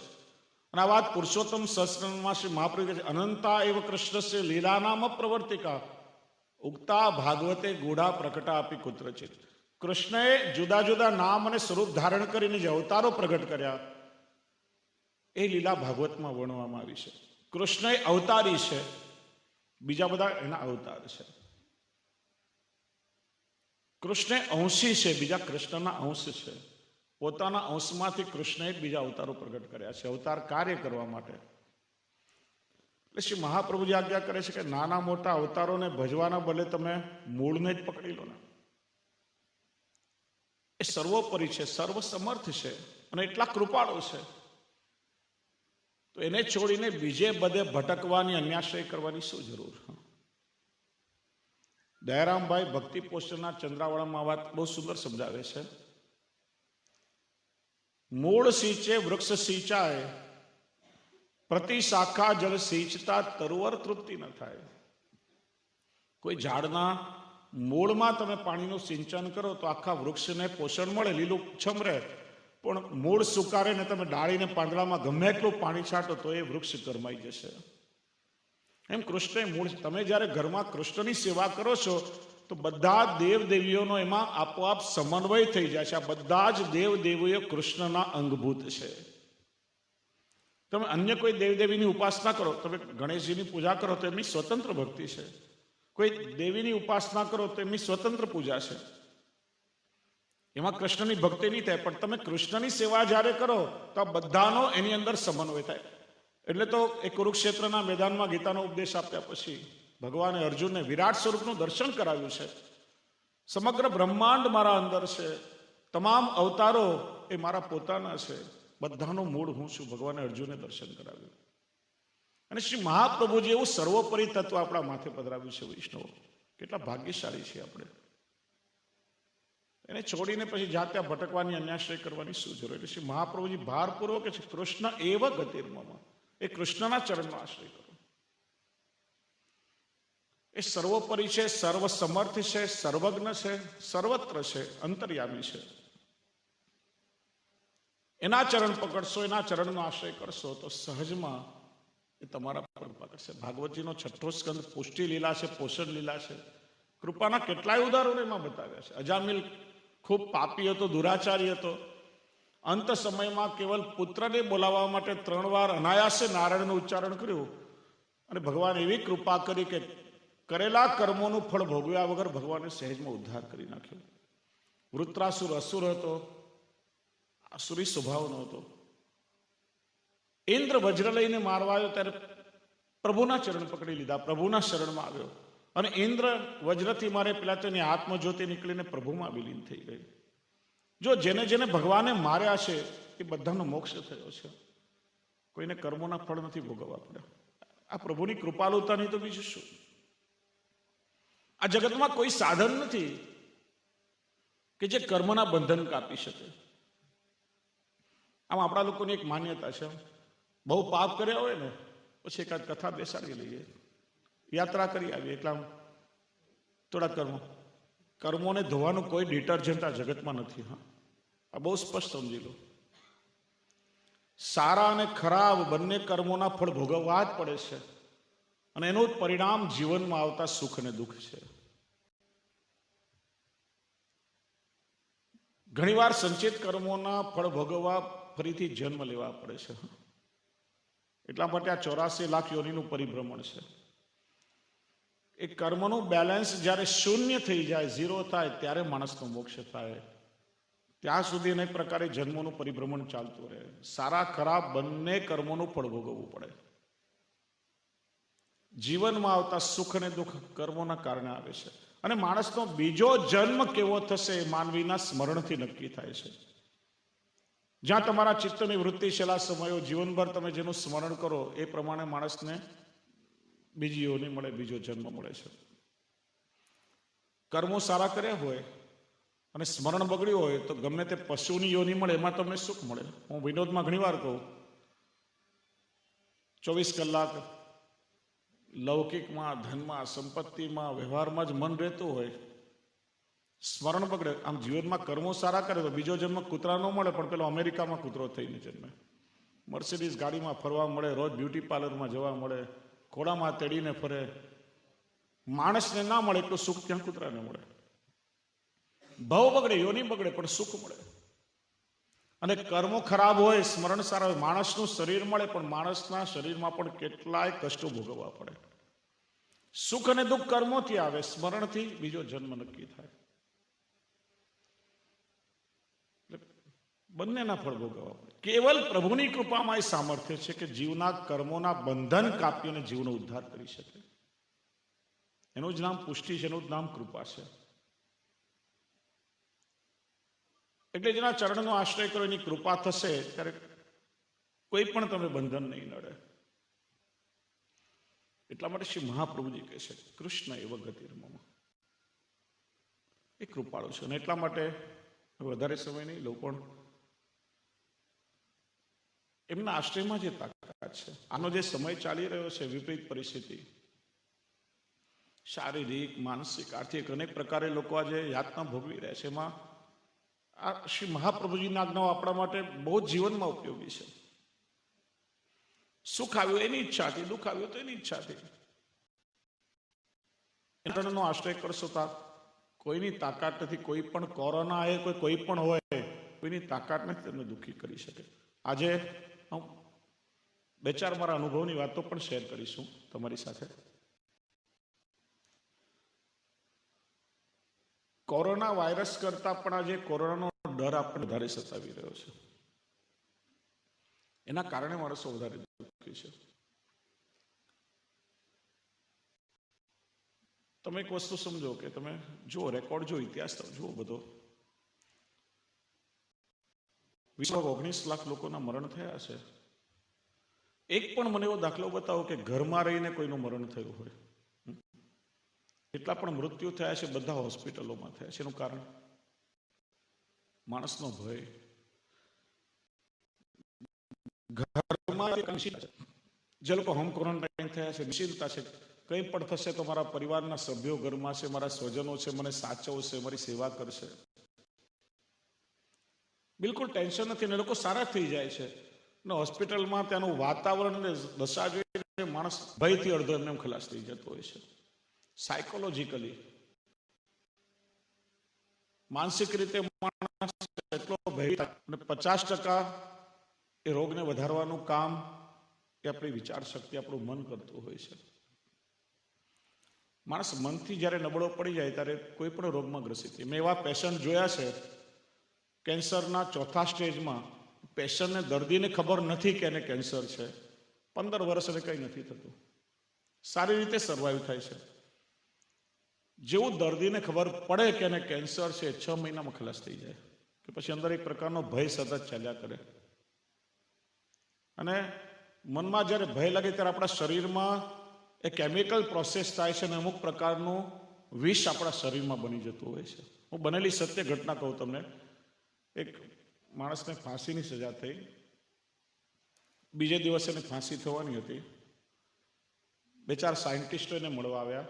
અને આ વાત પુરુષોત્તમ સહસ્ત્રમાં શ્રી મહાપ્રભુ કહે છે, અનંતા એવ કૃષ્ણસ્ય લીલાનામ પ્રવર્તિકા ઉક્તા ભાગવતે ગૂઢા પ્રકટા આપી કુત્રચિત. કૃષ્ણએ જુદા જુદા નામ અને સ્વરૂપ ધારણ કરીને જે અવતારો પ્રગટ કર્યા એ લીલા ભાગવતમાં વર્ણવવામાં આવી છે. કૃષ્ણ એ અવતારી છે, બીજા બધા એના અવતાર છે. કૃષ્ણ અંશી છે, બીજા કૃષ્ણના અંશ છે. પોતાના અંશમાંથી કૃષ્ણએ બીજા અવતારો પ્રગટ કર્યા છે, અવતાર કાર્ય કરવા માટે. એટલે શ્રી મહાપ્રભુજી આજ્ઞા કરે છે કે નાના મોટા અવતારોને ભજવાના બદલે તમે મૂળને જ પકડી લો ને. એ સર્વોપરી છે, સર્વસમર્થ છે અને એટલા કૃપાળુ છે. તો એને છોડીને બીજે બધે ભટકવાની, અન્યાશ્રય કરવાની શું જરૂર? દયારામભાઈ ભક્તિ પોસ્ટરના ચંદ્રાવળામાં વાત બહુ સુંદર સમજાવે છે. મૂળ સિંચે વૃક્ષ સિંચાય, પ્રતિ શાખા જળ સિંચતા તરુવર તૃપ્તિ ન થાય. કોઈ ઝાડના મૂળમાં તમે પાણીનું સિંચન કરો તો આખા વૃક્ષને પોષણ મળે, લીલું છમ રહે. પણ મૂળ સુકારે ને તમે ડાળીને પાંદડામાં ગમે એટલું પાણી છાંટો તો એ વૃક્ષ ગરમાઈ જશે. એમ કૃષ્ણ મૂળ. તમે જ્યારે ઘરમાં કૃષ્ણની સેવા કરો છો તો બધા દેવ દેવીઓનો એમાં આપોઆપ સમન્વય થઈ જાય છે. આ બધા જ દેવ દેવીઓ કૃષ્ણના અંગભૂત છે. તમે અન્ય કોઈ દેવદેવીની ઉપાસના કરો, તમે ગણેશજીની પૂજા કરો તો એમની સ્વતંત્ર ભક્તિ છે. કોઈ દેવીની ઉપાસના કરો તો એમની સ્વતંત્ર પૂજા છે, એમાં કૃષ્ણની ભક્તિ નહીં થાય. પણ તમે કૃષ્ણની સેવા જ્યારે કરો તો આ બધાનો એની અંદર સમન્વય થાય. એટલે તો એ કુરુક્ષેત્રના મેદાનમાં ગીતાનો ઉપદેશ આપ્યા પછી ભગવાને અર્જુનને વિરાટ સ્વરૂપનું દર્શન કરાવ્યું છે. સમગ્ર બ્રહ્માંડ મારા અંદર છે, તમામ અવતારો એ મારા પોતાના છે, બધાનો મૂળ હું છું. ભગવાને અર્જુનને દર્શન કરાવ્યું. અને શ્રી મહાપ્રભુજી એવું સર્વોપરી તત્વ આપણા માથે પધરાવ્યું છે. વૈષ્ણવો કેટલા ભાગ્યશાળી છે આપણે. એને છોડીને પછી જાતે ભટકવાની, અન્યાશ્રય કરવાની શું જરૂર? એટલે શ્રી મહાપ્રભુજી ભારપૂર્વક છે કૃષ્ણ એવ ગતિર્મમ, એ કૃષ્ણના ચરણનો આશ્રય કરો. એ સર્વોપરી છે, સર્વસમર્થ છે, સર્વજ્ઞ છે, સર્વત્ર છે, અંતર્યામી છે. એના ચરણ પકડશો, એના ચરણનો આશ્રય કરશો તો સહજમાં એ તમારા પર કૃપા કરશે. ભાગવતજીનો 6ઠ્ઠો સ્કંદ પુષ્ટિ લીલા છે, પોષણ લીલા છે. કૃપાના કેટલાય ઉદાહરણો એમાં બતાવ્યા છે. અજામિલ ખૂબ પાપી હતો, દુરાચારી હતો. અંત સમયમાં કેવલ પુત્રને બોલાવવા માટે 3 વાર અનાયાસે નારાયણનું ઉચ્ચારણ કર્યું અને ભગવાન એવી કૃપા કરી કે કરેલા કર્મોનું ફળ ભોગવ્યા વગર ભગવાને સહેજમાં ઉદ્ધાર કરી નાખ્યો. વૃત્રાસુર અસુર હતો, આસુરી સ્વભાવનો હતો. ઇન્દ્ર વજ્ર લઈને મારવા આવ્યો ત્યારે પ્રભુના ચરણ પકડી લીધા, પ્રભુના શરણમાં આવ્યો. અને ઇન્દ્ર વજ્રથી મારે પેલા તેની આત્મજ્યોતિ નીકળીને પ્રભુમાં વિલીન થઈ ગઈ. જો જેને જેને ભગવાને માર્યા છે એ બધાનો મોક્ષ થયો છે. કોઈને કર્મોના ફળ નથી ભોગવવા પડ્યા. આ પ્રભુની કૃપાલુતાની તો બીજું શું? આ જગતમાં કોઈ સાધન નથી કે જે કર્મના બંધન કાપી શકે. આમ આપણા લોકોની એક માન્યતા છે, બહુ પાપ કર્યા હોય ને પછી એકાદ કથા બેસાડી લઈએ, યાત્રા કરી આવીએ, એટલા થોડા કર્મોને ધોવાનું કોઈ ડિટર્જન્ટ આ જગતમાં નથી. હા, આ બહુ સ્પષ્ટ સમજી લો. સારા અને ખરાબ બંને કર્મોના ફળ ભોગવવા જ પડે છે અને એનું જ પરિણામ જીવનમાં આવતા સુખ અને દુઃખ છે. ઘણીવાર સંચિત કર્મોના ફળ ભોગવવા ફરીથી જન્મ લેવા પડે છે. એટલા માટે આ 84 લાખ યોનિનું પરિભ્રમણ છે. એ કર્મનું બેલેન્સ જ્યારે શૂન્ય થઈ જાય, ઝીરો થાય, ત્યારે માણસનો મોક્ષ થાય. ત્યાં સુધી અનેક પ્રકારે જન્મોનું પરિભ્રમણ ચાલતું રહે. સારા ખરાબ બંને કર્મોનું ફળ ભોગવવું પડે. જીવનમાં આવતા સુખ અને દુઃખ કર્મોના કારણે આવે છે. અને માણસનો બીજો જન્મ કેવો થશે એ માનવીના સ્મરણથી નક્કી થાય છે. જ્યાં તમારા ચિત્તની વૃત્તિ છેલ્લા સમયો જીવનભર તમે જેનું સ્મરણ કરો એ પ્રમાણે માણસને બીજી યોનિ મળે, બીજો જન્મ મળે છે. કર્મો સારા કર્યા હોય અને સ્મરણ બગડ્યું હોય તો ગમે તે પશુની યોનિ મળે, એમાં તમને સુખ મળે. હું વિનોદમાં ઘણી વાર કહું, 24 કલાક લૌકિકમાં, ધનમાં, સંપત્તિમાં, વ્યવહારમાં જ મન રહેતું હોય, સ્મરણ બગડે. આમ જીવનમાં કર્મો સારા કરે તો બીજો જન્મ કૂતરા ન મળે, પણ પેલો અમેરિકામાં કૂતરો થઈને જન્મે, મર્સિડીઝ ગાડીમાં ફરવા મળે, રોજ બ્યુટી પાર્લરમાં જવા મળે, ઘોડામાં તેડીને ફરે. માણસને ના મળે એટલું સુખ ત્યાં કૂતરાને મળે. ભાવ બગડે, યોની બગડે, પણ સુખ મળે. અને કર્મો ખરાબ હોય, સ્મરણ સારા હોય, માણસનું શરીર મળે, પણ માણસના શરીરમાં પણ કેટલાય કષ્ટો ભોગવવા પડે. સુખ અને દુઃખ કર્મોથી આવે, સ્મરણથી બીજો જન્મ નક્કી થાય. બંનેના ફળ ભોગવવા પડે. કેવલ પ્રભુની કૃપામાં એ સામર્થ્ય છે કે જીવના કર્મોના બંધન કાપીને જીવનો ઉદ્ધાર કરી શકે. એનું જ નામ પુષ્ટિ છે, એનું જ નામ કૃપા છે. એટલે જેના ચરણનો આશ્રય કરો એની કૃપા થશે ત્યારે કોઈ પણ તમે બંધન નહીં નડે. એટલા માટે શ્રી મહાપ્રભુજી કહે છે કૃષ્ણ એવ ગતિર્મમ, એ કૃપાળુ છે. અને એટલા માટે વધારે સમય નહીં લઉં, પણ એમના આશ્રયમાં જે તાકાત છે, આનો જે સમય ચાલી રહ્યો છે, વિપરીત પરિસ્થિતિ, શારીરિક, માનસિક, આર્થિક અનેક પ્રકારે લોકો આજે યાતના ભોગવી રહ્યા છે, એમાં આ શ્રી મહાપ્રભુજીના આજ્ઞાઓ આપણા માટે બહુ જીવનમાં ઉપયોગી છે. સુખ આવ્યું એની ઈચ્છાથી, દુઃખ આવ્યું તો એની ઈચ્છાથી. એનો આશ્રય કરશો તો કોઈની તાકાત નથી. કોઈ પણ કોરોના આવે, કોઈ પણ હોય, કોઈની તાકાત નથી તમને દુઃખી કરી શકે. આજે હું 2-4 મારા અનુભવની વાતો પણ શેર કરીશું તમારી સાથે. કોરોના વાયરસ કરતા પણ આજે કોરોનાનો ડર આપણને વધારે સતાવી રહ્યો છે. એના કારણે માણસો વધારે દુઃખી છે. તમે એક વસ્તુ સમજો કે તમે જુઓ, રેકોર્ડ જો, ઇતિહાસ જુઓ બધો, વિશ્વ 19 લાખ લોકોના મરણ થયા છે. એક પણ મને એવો દાખલો બતાવો કે ઘરમાં રહીને કોઈનું મરણ થયું હોય. એટલા પણ મૃત્યુ થયા છે, બધા હોસ્પિટલોમાં થયા છે. એનું કારણ માણસનો ભય. ઘરમાં જે લોકો હોમ ક્વોરન્ટાઇન થયા છે, નિશ્ચિંતતા છે, કંઈ પણ થશે તો મારા પરિવારના સભ્યો ઘરમાં છે, મારા સ્વજનો છે, મને સાચવશે, મારી સેવા કરશે. બિલકુલ ટેન્શન નથી. ને લોકો સારા થઈ જાય છે. ને હોસ્પિટલમાં ત્યાંનું વાતાવરણ અને દશા જોઈને માણસ ભયથી અડધો એમને ખલાસ થઈ જતો હોય છે. સાયકોલોજીકલી, માનસિક રીતે માણસ એટલો ભય, અને 50% એ રોગને વધારવાનું કામ એ આપણી વિચાર શક્તિ, આપણું મન કરતું હોય છે. માણસ મનથી જ્યારે નબળો પડી જાય ત્યારે કોઈ પણ રોગમાં ગ્રસિત થાય. મેં એવા પેશન્ટ જોયા છે, કેન્સરના 4થા સ્ટેજમાં પેશન્ટને, દર્દીને ખબર નથી કે એને કેન્સર છે. 15 વર્ષ એને કંઈ નથી થતું, સારી રીતે સર્વાઈવ થાય છે. જેવું દર્દીને ખબર પડે કે એને કેન્સર છે, 6 મહિનામાં ખલાસ થઈ જાય. કે પછી અંદર એક પ્રકારનો ભય સતત ચાલ્યા કરે. અને મનમાં જ્યારે ભય લાગે ત્યારે આપણા શરીરમાં એ કેમિકલ પ્રોસેસ થાય છે, અને અમુક પ્રકારનું વિષ આપણા શરીરમાં બની જતું હોય છે. હું બનેલી સત્ય ઘટના કહું તમને. એક માણસને ફાંસીની સજા થઈ. બીજે દિવસે એને ફાંસી થવાની હતી. 2-4 સાયન્ટિસ્ટો એને મળવા આવ્યા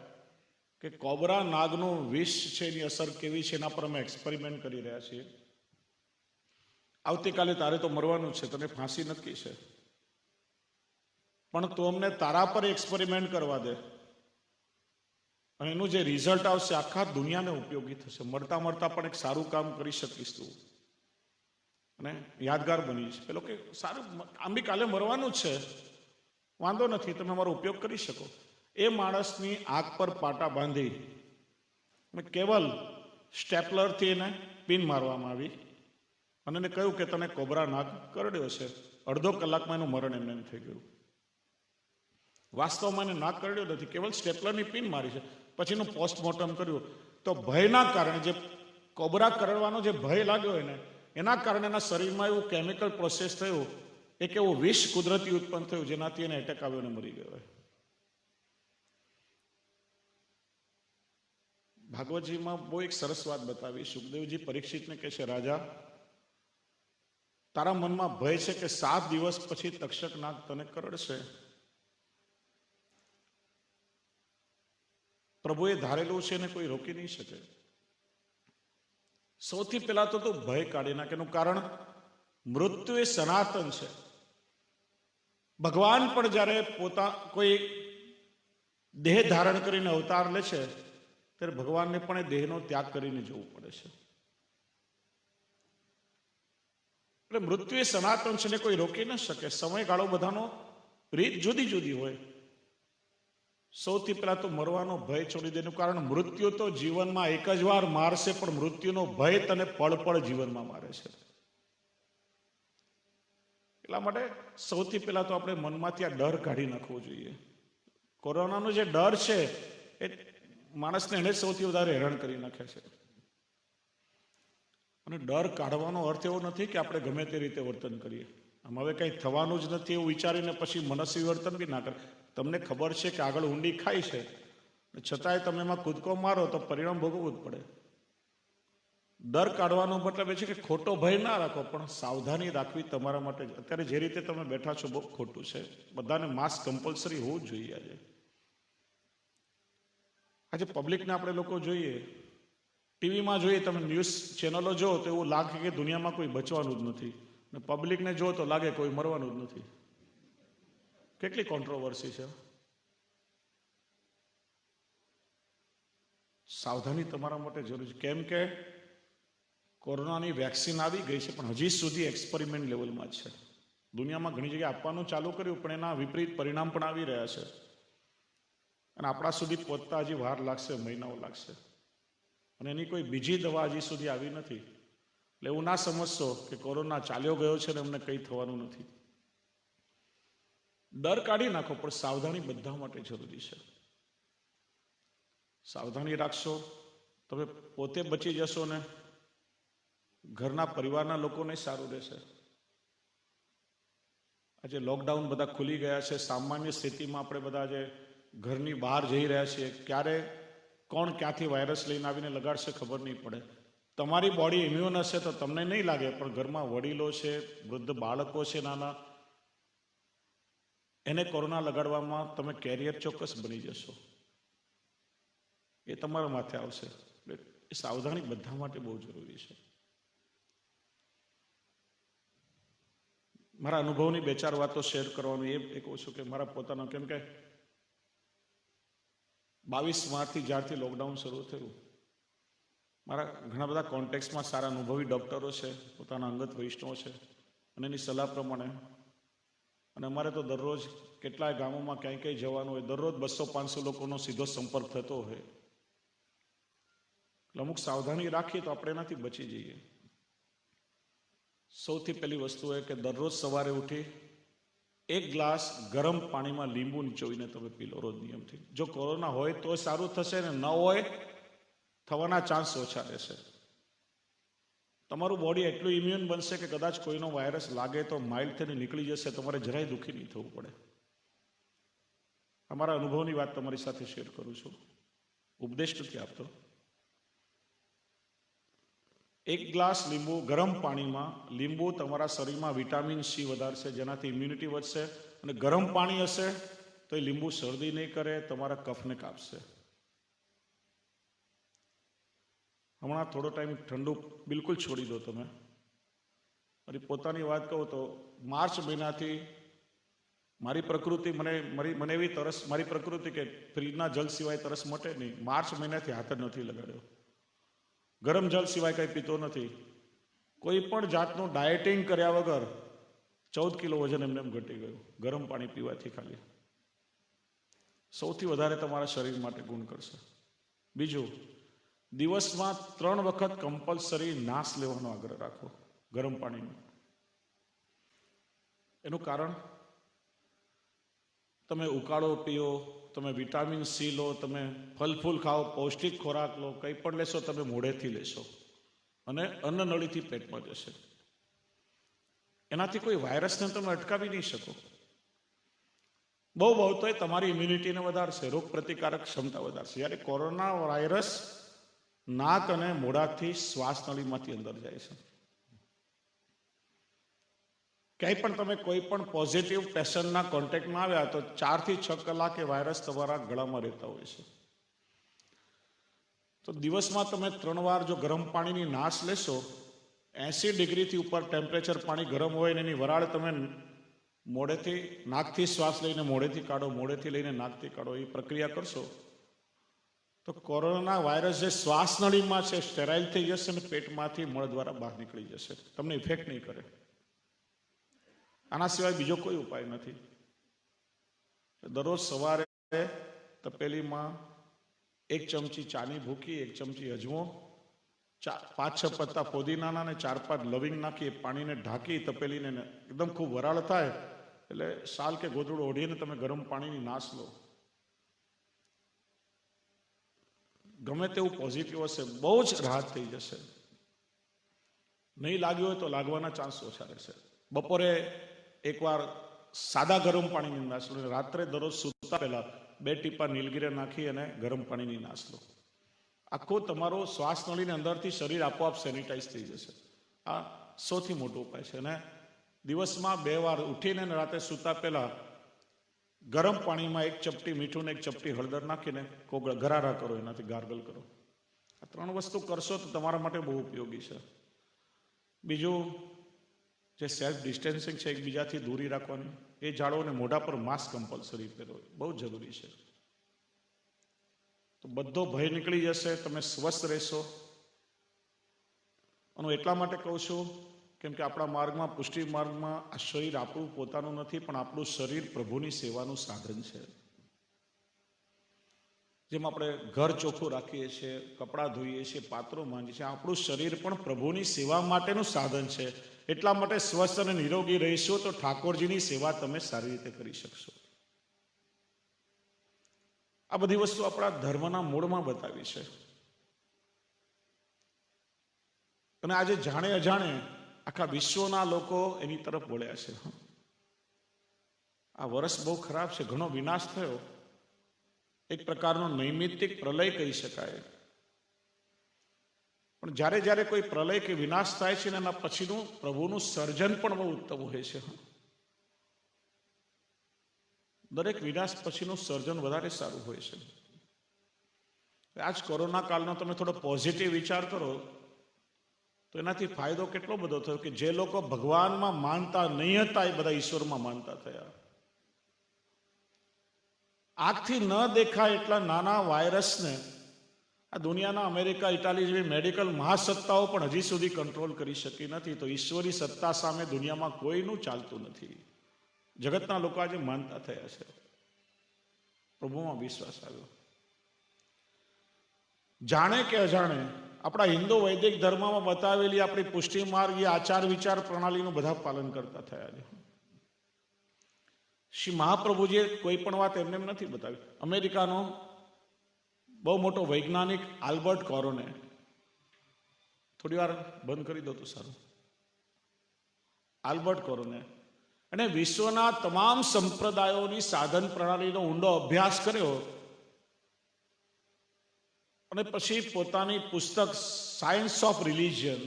કે કોબરા નાગનું વિષ છે, એની અસર કેવી છે, એના પર અમે એક્સપેરિમેન્ટ કરી રહ્યા છીએ. આવતીકાલે તારે તો મરવાનું છે, તને ફાંસી નક્કી છે, પણ તું અમને તારા પર એક્સપેરિમેન્ટ કરવા દે, અને એનું જે રિઝલ્ટ આવશે આખા દુનિયાને ઉપયોગી થશે. મળતા મળતા પણ એક સારું કામ કરી શકીશ તું, અને યાદગાર બનીશ. પેલો કે સારું, આંબી કાલે મરવાનું જ છે, વાંધો નથી, તમે મારો ઉપયોગ કરી શકો. એ માણસની આંખ પર પાટા બાંધી કેવલ સ્ટેપલરથી એને પિન મારવામાં આવી અને એને કહ્યું કે તને કોબરા નાગ કરડ્યો છે. અડધો કલાકમાં એનું મરણ એમને એમ થઈ ગયું. વાસ્તવમાં એને નાક કરડ્યો નથી, કેવલ સ્ટેપલરની પિન મારી છે. પછીનું પોસ્ટમોર્ટમ કર્યું તો ભયના કારણે, જે કોબરા કરડવાનો જે ભય લાગ્યો એને, એના કારણે એના શરીરમાં એવું કેમિકલ પ્રોસેસ થયું, એક એવું વિષ કુદરતી ઉત્પન્ન થયું જેનાથી એને એટેક આવ્યો અને મરી ગયો. ભાગવતજીમાં બહુ એક સરસ વાત બતાવી. સુખદેવજી પરીક્ષિતને કહે છે, રાજા, તારા મનમાં ભય છે કે 7 દિવસ પછી તક્ષક નાગ તને કરડશે. પ્રભુએ ધારેલું છે ને કોઈ રોકી નહીં શકે. સૌથી પહેલા તો તું ભય કાઢી નાખ. એનું કારણ મૃત્યુ એ સનાતન છે. ભગવાન પણ જ્યારે કોઈ દેહ ધારણ કરીને અવતાર લે છે ત્યારે ભગવાનને પણ એ દેહનો ત્યાગ કરીને જવું પડે છે. એટલે મૃત્યુ એ સનાતન છે ને કોઈ રોકી ન શકે. સમયગાળો બધાનો રીત જુદી જુદી હોય. સૌથી પહેલા તો મરવાનો ભય છોડી દેનું કારણ મૃત્યુ તો જીવનમાં એક જ વાર મારશે, પણ મૃત્યુનો ભય તને પળ પળ જીવનમાં મારે છે. એટલા માટે સૌથી પહેલા તો આપણે મનમાંથી આ ડર કાઢી નાખવો જોઈએ. કોરોનાનો જે ડર છે એ માણસને એને સૌથી વધારે હેરાન કરી નાખે છે. અને ડર કાઢવાનો અર્થ એવો નથી કે આપણે ગમે તે રીતે વર્તન કરીએ. આમ હવે કંઈ થવાનું જ નથી એવું વિચારીને પછી મનસ્વી વર્તન બી ના કરે. તમને ખબર છે કે આગળ ઊંડી ખાઈ છે, છતાંય તમે એમાં કૂદકો મારો તો પરિણામ ભોગવવું જ પડે. ડર કાઢવાનો મતલબ એ છે કે ખોટો ભય ના રાખો, પણ સાવધાની રાખવી તમારા માટે. અત્યારે જે રીતે તમે બેઠા છો બહુ ખોટું છે. બધાને માસ્ક કમ્પલસરી હોવું જ જોઈએ. આજે પબ્લિકને આપણે લોકો જોઈએ, ટીવીમાં જોઈએ, તમે ન્યૂઝ ચેનલો જો તો એવું લાગે કે દુનિયામાં કોઈ બચવાનું જ નથી, ને પબ્લિકને જો તો લાગે કોઈ મરવાનું જ નથી. કેટલી કોન્ટ્રોવર્સી છે. સાવધાની તમારા માટે જરૂરી છે. કેમ કે કોરોનાની વેક્સિન આવી ગઈ છે, પણ હજી સુધી એક્સપેરિમેન્ટ લેવલમાં જ છે. દુનિયામાં ઘણી જગ્યાએ આપવાનું ચાલુ કર્યું, પણ એના વિપરીત પરિણામ પણ આવી રહ્યા છે. અને આપણા સુધી પહોંચતા હજી વાર લાગશે, મહિનાઓ લાગશે. અને એની કોઈ બીજી દવા હજી સુધી આવી નથી. એટલે એવું ના સમજશો કે કોરોના ચાલ્યો ગયો છે ને અમને કંઈ થવાનું નથી. ડર કાઢી નાખો, પણ સાવધાની બધા માટે જરૂરી છે. સાવધાની રાખશો, તમે પોતે બચી જશો ને ઘરના પરિવારના લોકોને સારું રહેશે. આજે લોકડાઉન બધા ખુલી ગયા છે. સામાન્ય સ્થિતિમાં આપણે બધા જે ઘરની બહાર જઈ રહ્યા છીએ, ક્યારે કોણ ક્યાંથી વાયરસ લઈને આવીને લગાડશે ખબર નહીં પડે. તમારી બોડી ઇમ્યુન હશે તો તમને નહીં લાગે, પણ ઘરમાં વડીલો છે, વૃદ્ધ બાળકો છે નાના, એને કોરોના લગાડવામાં તમે કેરિયર ચોક્કસ બની જશો. એ તમારા માથે આવશે. એ સાવધાની બધા માટે બહુ જરૂરી છે. મારા અનુભવની 2-4 વાતો શેર કરવાનું એ કહું છું કે મારા પોતાનો, કેમ કે 22 માર્ચથી જ્યારથી લોકડાઉન શરૂ થયું, મારા ઘણા બધા કોન્ટેક્ટમાં સારા અનુભવી ડૉક્ટરો છે, પોતાના અંગત વૈષ્ણવ છે, અને એની સલાહ પ્રમાણે. અને અમારે તો દરરોજ કેટલાય ગામોમાં ક્યાંય ક્યાંય જવાનું હોય, દરરોજ 200-500 લોકોનો સીધો સંપર્ક થતો હોય. એટલે અમુક સાવધાની રાખીએ તો આપણે એનાથી બચી જઈએ. સૌથી પહેલી વસ્તુ એ કે દરરોજ સવારે ઉઠી 1 ગ્લાસ ગરમ પાણીમાં લીંબુ નીચોવીને તમે પી લો રોજ નિયમથી. જો કોરોના હોય તો સારું થશે, ને ન હોય થવાના ચાન્સ ઓછા રહેશે. તમારું બોડી એટલું ઇમ્યુન બનશે કે કદાચ કોઈનો વાયરસ લાગે તો માઇલ્ડ થઈને નીકળી જશે, તમારે જરાય દુઃખી નહીં થવું પડે. અમારા અનુભવની વાત તમારી સાથે શેર કરું છું, ઉપદેશ નથી આપતો. 1 ગ્લાસ લીંબુ ગરમ પાણીમાં, લીંબુ તમારા શરીરમાં વિટામિન સી વધારશે, જેનાથી ઇમ્યુનિટી વધશે. અને ગરમ પાણી હશે તો એ લીંબુ શરદી નહીં કરે, તમારા કફને કાપશે. હમણાં થોડો ટાઈમ ઠંડુ બિલકુલ છોડી દો તમે. મારી પોતાની વાત કહું તો માર્ચ મહિનાથી મારી પ્રકૃતિ મને એવી તરસ, મારી પ્રકૃતિ કે ફ્રીજના જલ સિવાય તરસ મટે નહીં. માર્ચ મહિનાથી હાથ જ નથી લગાડ્યો. ગરમ જલ સિવાય કંઈ પીતો નથી. કોઈ પણ જાતનું ડાયટિંગ કર્યા વગર 14 કિલો વજન એમને એમ ઘટી ગયું, ગરમ પાણી પીવાથી ખાલી. સૌથી વધારે તમારા શરીર માટે ગુણ કરશે. બીજું, દિવસમાં 3 વખત કમ્પલસરી નાશ લેવાનો આગ્રહ રાખો, ગરમ પાણીનો. એનું કારણ, તમે ઉકાળો પીઓ, તમે વિટામિન સી લો, તમે ફલ ફૂલ ખાઓ, પૌષ્ટિક ખોરાક લો, કંઈ પણ લેશો તમે મોઢેથી લેશો અને અન્નનળીથી પેટમાં જશે. એનાથી કોઈ વાયરસને તમે અટકાવી નહીં શકો. બહુ તો એ તમારી ઇમ્યુનિટીને વધારશે, રોગ પ્રતિકારક ક્ષમતા વધારશે. જ્યારે કોરોના વાયરસ નાક અને મોઢાથી શ્વાસ નળીમાંથી અંદર જાય છે. ક્યાંય પણ તમે કોઈ પણ પોઝિટિવ પેશન્ટના કોન્ટેક્ટમાં આવ્યા તો 4 થી 6 કલાક એ વાયરસ તમારા ગળામાં રહેતા હોય છે. તો દિવસમાં તમે 3 વાર જો ગરમ પાણીની નાશ લેશો, 80 ડિગ્રીથી ઉપર ટેમ્પરેચર પાણી ગરમ હોય ને એની વરાળ તમે મોઢેથી, નાકથી શ્વાસ લઈને મોઢેથી કાઢો, મોઢેથી લઈને નાકથી કાઢો, એ પ્રક્રિયા કરશો તો કોરોના વાયરસ જે શ્વાસ નળીમાં છે સ્ટેરાઇલ થઈ જશે અને પેટમાંથી મળ દ્વારા બહાર નીકળી જશે, તમને ઇફેક્ટ નહીં કરે. આના સિવાય બીજો કોઈ ઉપાય નથી. દરરોજ સવારે તપેલીમાં 1 ચમચી ચાની ભૂકી, 1 ચમચી અજમો, 5-6 પત્તા પુદીનાના અને 4-5 લવિંગ નાખી પાણીને ઢાંકી તપેલીને એકદમ ખૂબ વરાળ થાય એટલે શાલ કે ગોદડું ઓઢીને તમે ગરમ પાણીની નાશ લો. ગમે તેવું પોઝિટિવ હશે, બહુ જ રાહત થઈ જશે. નહીં લાગ્યું હોય તો લાગવાના ચાન્સ ઓછા રહેશે. બપોરે એકવાર સાદા ગરમ પાણીની નાશ લો. રાત્રે દરરોજ સૂતા પહેલા 2 ટીપા નીલગીરી નાખી અને ગરમ પાણીની નાશ લો. આખો તમારો શ્વાસ નળીની અંદરથી શરીર આપોઆપ સેનિટાઈઝ થઈ જશે. આ સૌથી મોટો ઉપાય છે. અને દિવસમાં 2 વાર ઉઠીને રાતે સૂતા પહેલા ગરમ પાણીમાં 1 ચપટી મીઠું ને 1 ચપટી હળદર નાખીને ગરારા કરો, એનાથી ગાર્ગલ કરો. આ 3 વસ્તુ કરશો તો તમારા માટે બહુ ઉપયોગી છે. બીજું, જે સેલ્ફ ડિસ્ટન્સિંગ છે, એકબીજાથી દૂરી રાખવાની, એ જાળવો અને મોઢા પર માસ્ક કમ્પલસરી પહેરો, બહુ જરૂરી છે. તો બધો ભય નીકળી જશે, તમે સ્વસ્થ રહેશો. અને એટલા માટે કહું છું કેમ કે આપણા માર્ગમાં, પુષ્ટિ માર્ગમાં, આ શરીર આપણું પોતાનું નથી, પણ આપણું શરીર પ્રભુની સેવાનું સાધન છે. જેમ આપણે ઘર ચોખ્ખું રાખીએ છીએ, કપડાં ધોઈએ છીએ, પાત્રો માંજીએ છીએ, આપણું શરીર પણ પ્રભુની સેવા માટેનું સાધન છે. એટલા માટે સ્વસ્થ અને નિરોગી રહીશો તો ઠાકોરજીની સેવા તમે સારી રીતે કરી શકશો. આ બધી વસ્તુ આપણા ધર્મના મૂળમાં બતાવી છે. અને આજે જાણે અજાણે આખા વિશ્વના લોકો એની તરફ વળ્યા છે. આ વર્ષ બહુ ખરાબ છે, ઘણો વિનાશ થયો, એક પ્રકારનો નૈમિત્તિક પ્રલય કહી શકાય. પણ જ્યારે જ્યારે કોઈ પ્રલય કે વિનાશ થાય છે ને એના પછીનું પ્રભુનું સર્જન પણ બહુ ઉત્તમ હોય છે. દરેક વિનાશ પછીનું સર્જન વધારે સારું હોય છે. આજ કોરોના કાળનો તમે થોડો પોઝિટિવ વિચાર કરો તો એનાથી ફાયદો કેટલો બધો થયો કે જે લોકો ભગવાનમાં માનતા નહીં હતા એ બધા ઈશ્વરમાં માનતા થયા. આંખથી ન દેખાય એટલા નાના વાયરસને આ દુનિયાના અમેરિકા, ઇટાલી જેવી મેડિકલ મહાસત્તાઓ પણ હજી સુધી કંટ્રોલ કરી શકી નથી. તો ઈશ્વરી સત્તા સામે દુનિયામાં કોઈનું ચાલતું નથી. જગતના લોકો આજે માનતા થયા છે, પ્રભુમાં વિશ્વાસ આવ્યો. જાણે કે અજાણે આપણા હિન્દુ વૈદિક ધર્મમાં બતાવેલી આપણી પુષ્ટિ માર્ગ, એ આચાર વિચાર પ્રણાલીનું બધા પાલન કરતા થયા છે. શ્રી મહાપ્રભુજીએ કોઈ પણ વાત એમને નથી બતાવી. અમેરિકાનો બહુ મોટો વૈજ્ઞાનિક આલ્બર્ટ કોરોને, થોડી વાર બંધ કરી દો તો સારું. આલ્બર્ટ કોરોને અને વિશ્વના તમામ સંપ્રદાયોની સાધન પ્રણાલીનો ઊંડો અભ્યાસ કર્યો અને પછી પોતાની પુસ્તક સાયન્સ ઓફ રિલિજિયન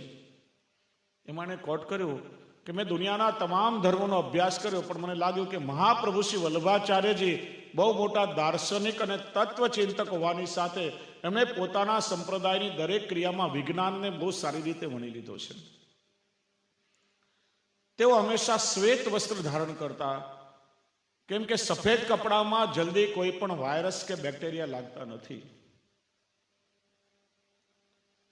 એમાં એને કોટ કર્યું કે મેં દુનિયાના તમામ ધર્મોનો અભ્યાસ કર્યો, પણ મને લાગ્યું કે મહાપ્રભુ શ્રી વલ્લભાચાર્યજી બહુ મોટા દાર્શનિક અને તત્વચિંતક હોવાની સાથે એમણે પોતાના સંપ્રદાયની દરેક ક્રિયામાં વિજ્ઞાનને બહુ સારી રીતે વણી લીધો છે. તેઓ હંમેશા શ્વેત વસ્ત્ર ધારણ કરતા, કેમ કે સફેદ કપડામાં જલ્દી કોઈ પણ વાયરસ કે બેક્ટેરિયા લાગતા નથી.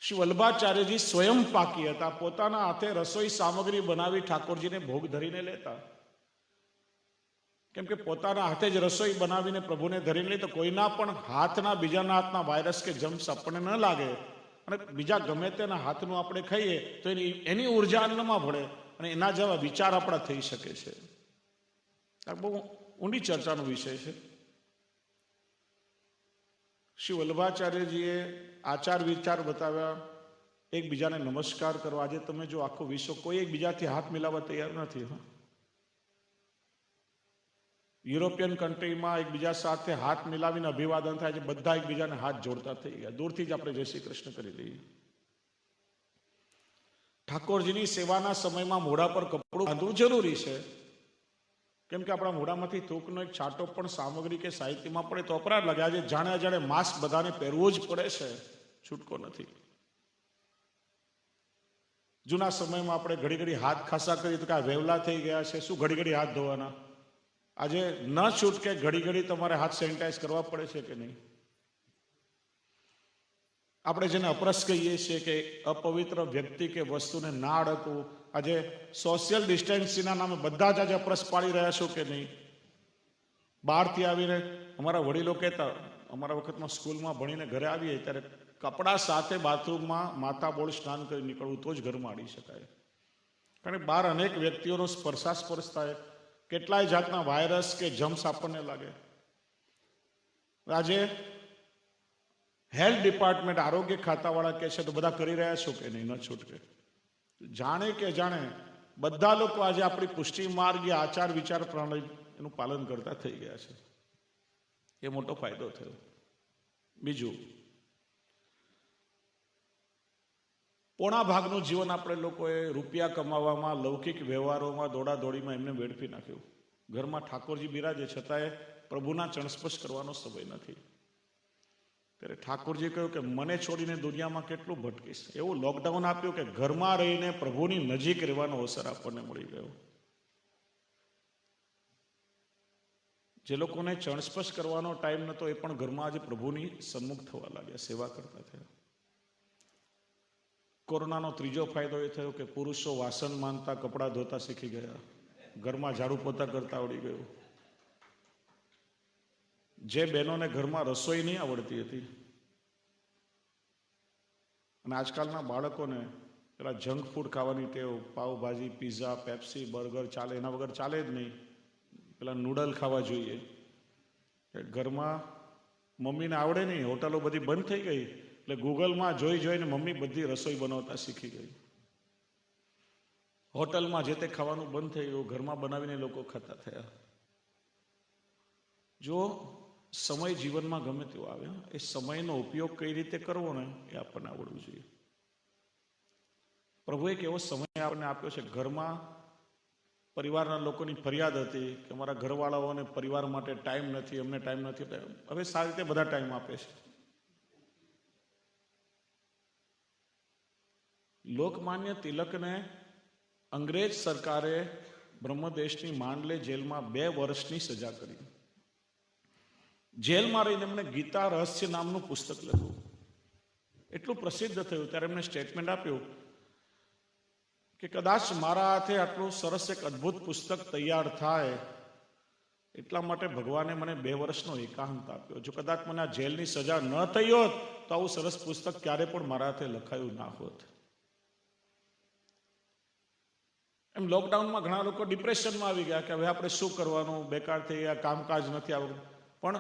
શ્રી વલ્લભાચાર્યજી સ્વયં પાકી હતા, પોતાના હાથે રસોઈ સામગ્રી બનાવી ઠાકોરજીને ભોગ ધરીને લેતા. કેમ કે પોતાના હાથે જ રસોઈ બનાવીને પ્રભુને ધરીને લઈ તો કોઈના પણ હાથના બીજાના હાથના વાયરસ કે જમ્સ આપણને ન લાગે, અને બીજા ગમે તેના હાથનું આપણે ખાઈએ તો એની ઉર્જા અન્નમાં ભળે અને એના જેવા વિચાર આપણા થઈ શકે છે. આ બહુ ઊંડી ચર્ચાનો વિષય છે. શ્રી વલ્લભાચાર્યજીએ આચાર વિચાર બતાવ્યા, એકબીજાને નમસ્કાર કરો. આજે તમે જો આખો વિશ્વ કોઈ એકબીજાથી હાથ મિલાવવા તૈયાર નથી. યુરોપિયન કન્ટ્રીમાં એકબીજા સાથે હાથ મિલાવીને અભિવાદન થાય છે, બધા એકબીજાને હાથ જોડતા થઈ ગયા. દૂરથી જ આપણે જય શ્રી કૃષ્ણ કરી દઈએ. ઠાકોરજીની સેવાના સમયમાં મોઢા પર કપડું બાંધવું જરૂરી છે, કેમ કે આપણા મોઢામાંથી થૂકનો એક છાંટો પણ સામગ્રી કે સાહિત્યમાં પડે તો અપરાધ લાગે. આજે જાણે અજાણે માસ્ક બધાને પહેરવું જ પડે છે, છૂટકો નથી. જૂના સમયમાં આપણે ઘડી ઘડી હાથ ખાસા કરીએ તો કે વેવલા થઈ ગયા છે, શું ઘડી ઘડી હાથ ધોવાના? આજે ન છૂટકે ઘડી ઘડી તમારે હાથ સેનિટાઈઝ કરવા પડે છે કે નહીં? આપણે જેને અપરસ કહીએ છીએ કે અપવિત્ર વ્યક્તિ કે વસ્તુને ના અડકવું, આજે સોશિયલ ડિસ્ટન્સિંગના નામે બધા જ આજે અપરસ પાડી રહ્યા છો કે નહીં? બહારથી આવીને અમારા વડીલો કહેતા, અમારા વખતમાં સ્કૂલમાં ભણીને ઘરે આવીએ ત્યારે કપડા સાથે બાથરૂમમાં માથા બોળ સ્નાન કરી નીકળવું તો જ ઘરમાં આડી શકાય. કારણ કે બહાર અનેક વ્યક્તિઓનો સ્પર્શાસ્પર્શ થાય, કેટલાય જાતના વાયરસ કે જમ્સ આપણને લાગે. આજે હેલ્થ ડિપાર્ટમેન્ટ, આરોગ્ય ખાતાવાળા કહે છે તો બધા કરી રહ્યા છો કે નહીં? ન છૂટકે જાણે કે જાણે બધા લોકો આજે આપણી પુષ્ટિ માર્ગ, આચાર વિચાર પ્રણાલી એનું પાલન કરતા થઈ ગયા છે. એ મોટો ફાયદો થયો. બીજું, પોણા ભાગનું જીવન આપણે લોકોએ રૂપિયા કમાવામાં, લૌકિક વ્યવહારોમાં, દોડાદોડીમાં એમને વેડફી નાખ્યું. ઘરમાં ઠાકોરજી બિરાજે છતાંય પ્રભુના ચણસ્પર્શ કરવાનો સમય નથી. ત્યારે ઠાકોરજી કહ્યું કે મને છોડીને દુનિયામાં કેટલું ભટકીશ. એવું લોકડાઉન આપ્યું કે ઘરમાં રહીને પ્રભુની નજીક રહેવાનો અવસર આપણને મળી ગયો. જે લોકોને ચણસ્પર્શ કરવાનો ટાઈમ નહોતો એ પણ ઘરમાં આજે પ્રભુની સન્મુખ થવા લાગ્યા, સેવા કરતા થયા. કોરોનાનો ત્રીજો ફાયદો એ થયો કે પુરુષો વાસણ માંજતા, કપડાં ધોતા શીખી ગયા, ઘરમાં ઝાડુ પોતા કરતા આવડી ગયું. જે બહેનોને ઘરમાં રસોઈ નહીં આવડતી હતી, અને આજકાલના બાળકોને પેલા જંક ફૂડ ખાવાની ટેવ, પાવભાજી, પીઝા, પેપ્સી, બર્ગર ચાલે, એના વગર ચાલે જ નહીં. પેલા નૂડલ ખાવા જોઈએ. ઘરમાં મમ્મીને આવડે નહીં, હોટલો બધી બંધ થઈ ગઈ એટલે ગૂગલમાં જોઈ જોઈને મમ્મી બધી રસોઈ બનાવતા શીખી ગઈ. હોટલમાં જે તે ખાવાનું બંધ થઈ ગયું, ઘરમાં બનાવીને લોકો ખાતા થયા. જો સમય જીવનમાં ગમે તેવો આવે, એ સમયનો ઉપયોગ કઈ રીતે કરવો ને એ આપણને આવડવું જોઈએ. પ્રભુએ એક એવો સમય આપણને આપ્યો છે. ઘરમાં પરિવારના લોકોની ફરિયાદ હતી કે અમારા ઘરવાળાઓને પરિવાર માટે ટાઈમ નથી, અમને ટાઈમ નથી. હવે સારી રીતે બધા ટાઈમ આપે છે. લોકમાન્ય તિલકને અંગ્રેજ સરકારે બ્રહ્મદેશની માંડલે જેલમાં 2 વર્ષની સજા કરી. જેલમાં રહીને એમણે ગીતા રહસ્ય નામનું પુસ્તક લખ્યું. એટલું પ્રસિદ્ધ થયું ત્યારે એમણે સ્ટેટમેન્ટ આપ્યું કે કદાચ મારા હાથે આટલું સરસ એક અદ્ભુત પુસ્તક તૈયાર થાય એટલા માટે ભગવાને મને 2 વર્ષનો એકાંત આપ્યો. જો કદાચ મને આ જેલની સજા ન થઈ હોત તો આવું સરસ પુસ્તક ક્યારે પણ મારા હાથે લખાયું ના હોત. એમ લોકડાઉનમાં ઘણા લોકો ડિપ્રેશનમાં આવી ગયા કે હવે આપણે શું કરવાનું, બેકાર થઈ ગયા, કામકાજ નથી આવતું. પણ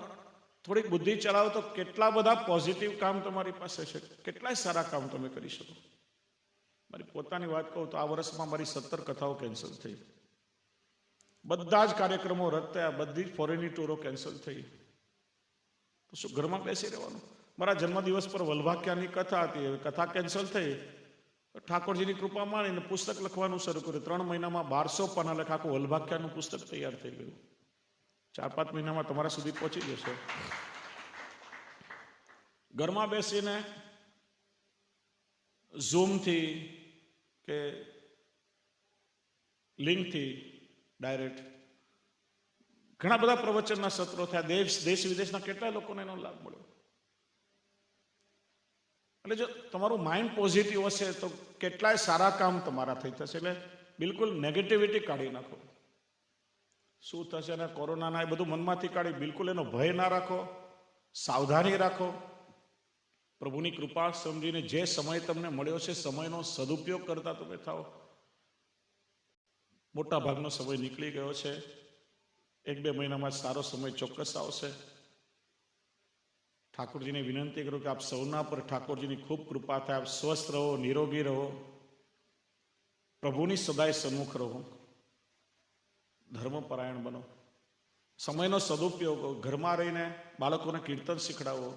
થોડીક બુદ્ધિ ચલાવો તો કેટલા બધા પોઝિટિવ કામ તમારી પાસે છે, કેટલાય સારા કામ તમે કરી શકો. મારી પોતાની વાત કહું તો આ વર્ષમાં મારી 17 કથાઓ કેન્સલ થઈ, બધા જ કાર્યક્રમો રદ થયા, બધી જ ફોરેનની ટૂરો કેન્સલ થઈ. તો શું ઘરમાં બેસી રહેવાનું? મારા જન્મદિવસ પર વલ્ભાખ્યાનની કથા હતી, કથા કેન્સલ થઈ. ઠાકોરજીની કૃપા માણીને પુસ્તક લખવાનું શરૂ કર્યું. 3 મહિનામાં 1200 પાના લખ આખું વલ્ભાખ્યાનનું પુસ્તક તૈયાર થઈ ગયું. 4-5 મહિનામાં તમારા સુધી પહોંચી જશે. ઘરમાં બેસીને ઝૂમથી કે લિંકથી ડાયરેક્ટ ઘણા બધા પ્રવચનના સત્રો થયા. દેશ વિદેશના કેટલાય લોકોને એનો લાભ મળ્યો. એટલે જો તમારું માઇન્ડ પોઝિટિવ હશે તો કેટલાય સારા કામ તમારા થઈ થશે. એટલે બિલકુલ નેગેટિવિટી કાઢી નાખો. શું થશે અને કોરોનાના એ બધું મનમાંથી કાઢી બિલકુલ એનો ભય ના રાખો, સાવધાની રાખો. પ્રભુની કૃપા સમજીને જે સમય તમને મળ્યો છે સમયનો સદુપયોગ કરતા તમે થાઓ. મોટા ભાગનો સમય નીકળી ગયો છે. 1-2 મહિનામાં સારો સમય ચોક્કસ આવશે. ઠાકોરજીને વિનંતી કરું કે આપ સૌના પર ઠાકોરજીની ખૂબ કૃપા થાય. આપ સ્વસ્થ રહો, નિરોગી રહો, પ્રભુની સદાય સન્મુખ રહો, ધર્મપરાયણ બનો. સમયનો સદુપયોગ, ઘરમાં રહીને બાળકોને કીર્તન શીખડાવો,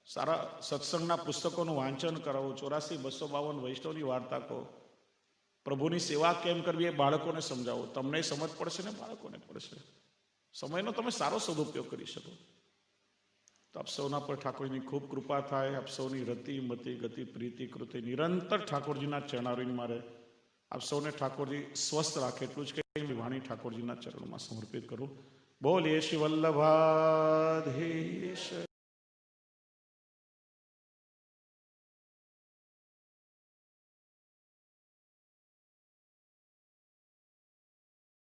સારા સત્સંગના પુસ્તકોનું વાંચન કરાવો, 84-252 વૈષ્ણવની વાર્તા કહો, પ્રભુની સેવા કેમ કરવી એ બાળકોને સમજાવો. તમને સમજ પડશે ને બાળકોને પડશે. સમયનો તમે સારો સદુપયોગ કરી શકો. તો આપ સૌના પર ઠાકોરજીની ખૂબ કૃપા થાય. આપ સૌની રતિ મતિ ગતિ પ્રીતિ કૃતિ નિરંતર ઠાકોરજીના ચરણારવિંદ મારે. આપ સૌને ઠાકોરજી સ્વસ્થ રાખે એટલું જ કઈ વાણી ઠાકોરજીના ચરણોમાં સમર્પિત કરું. બોલીએ શ્રી વલ્લભાધીશ.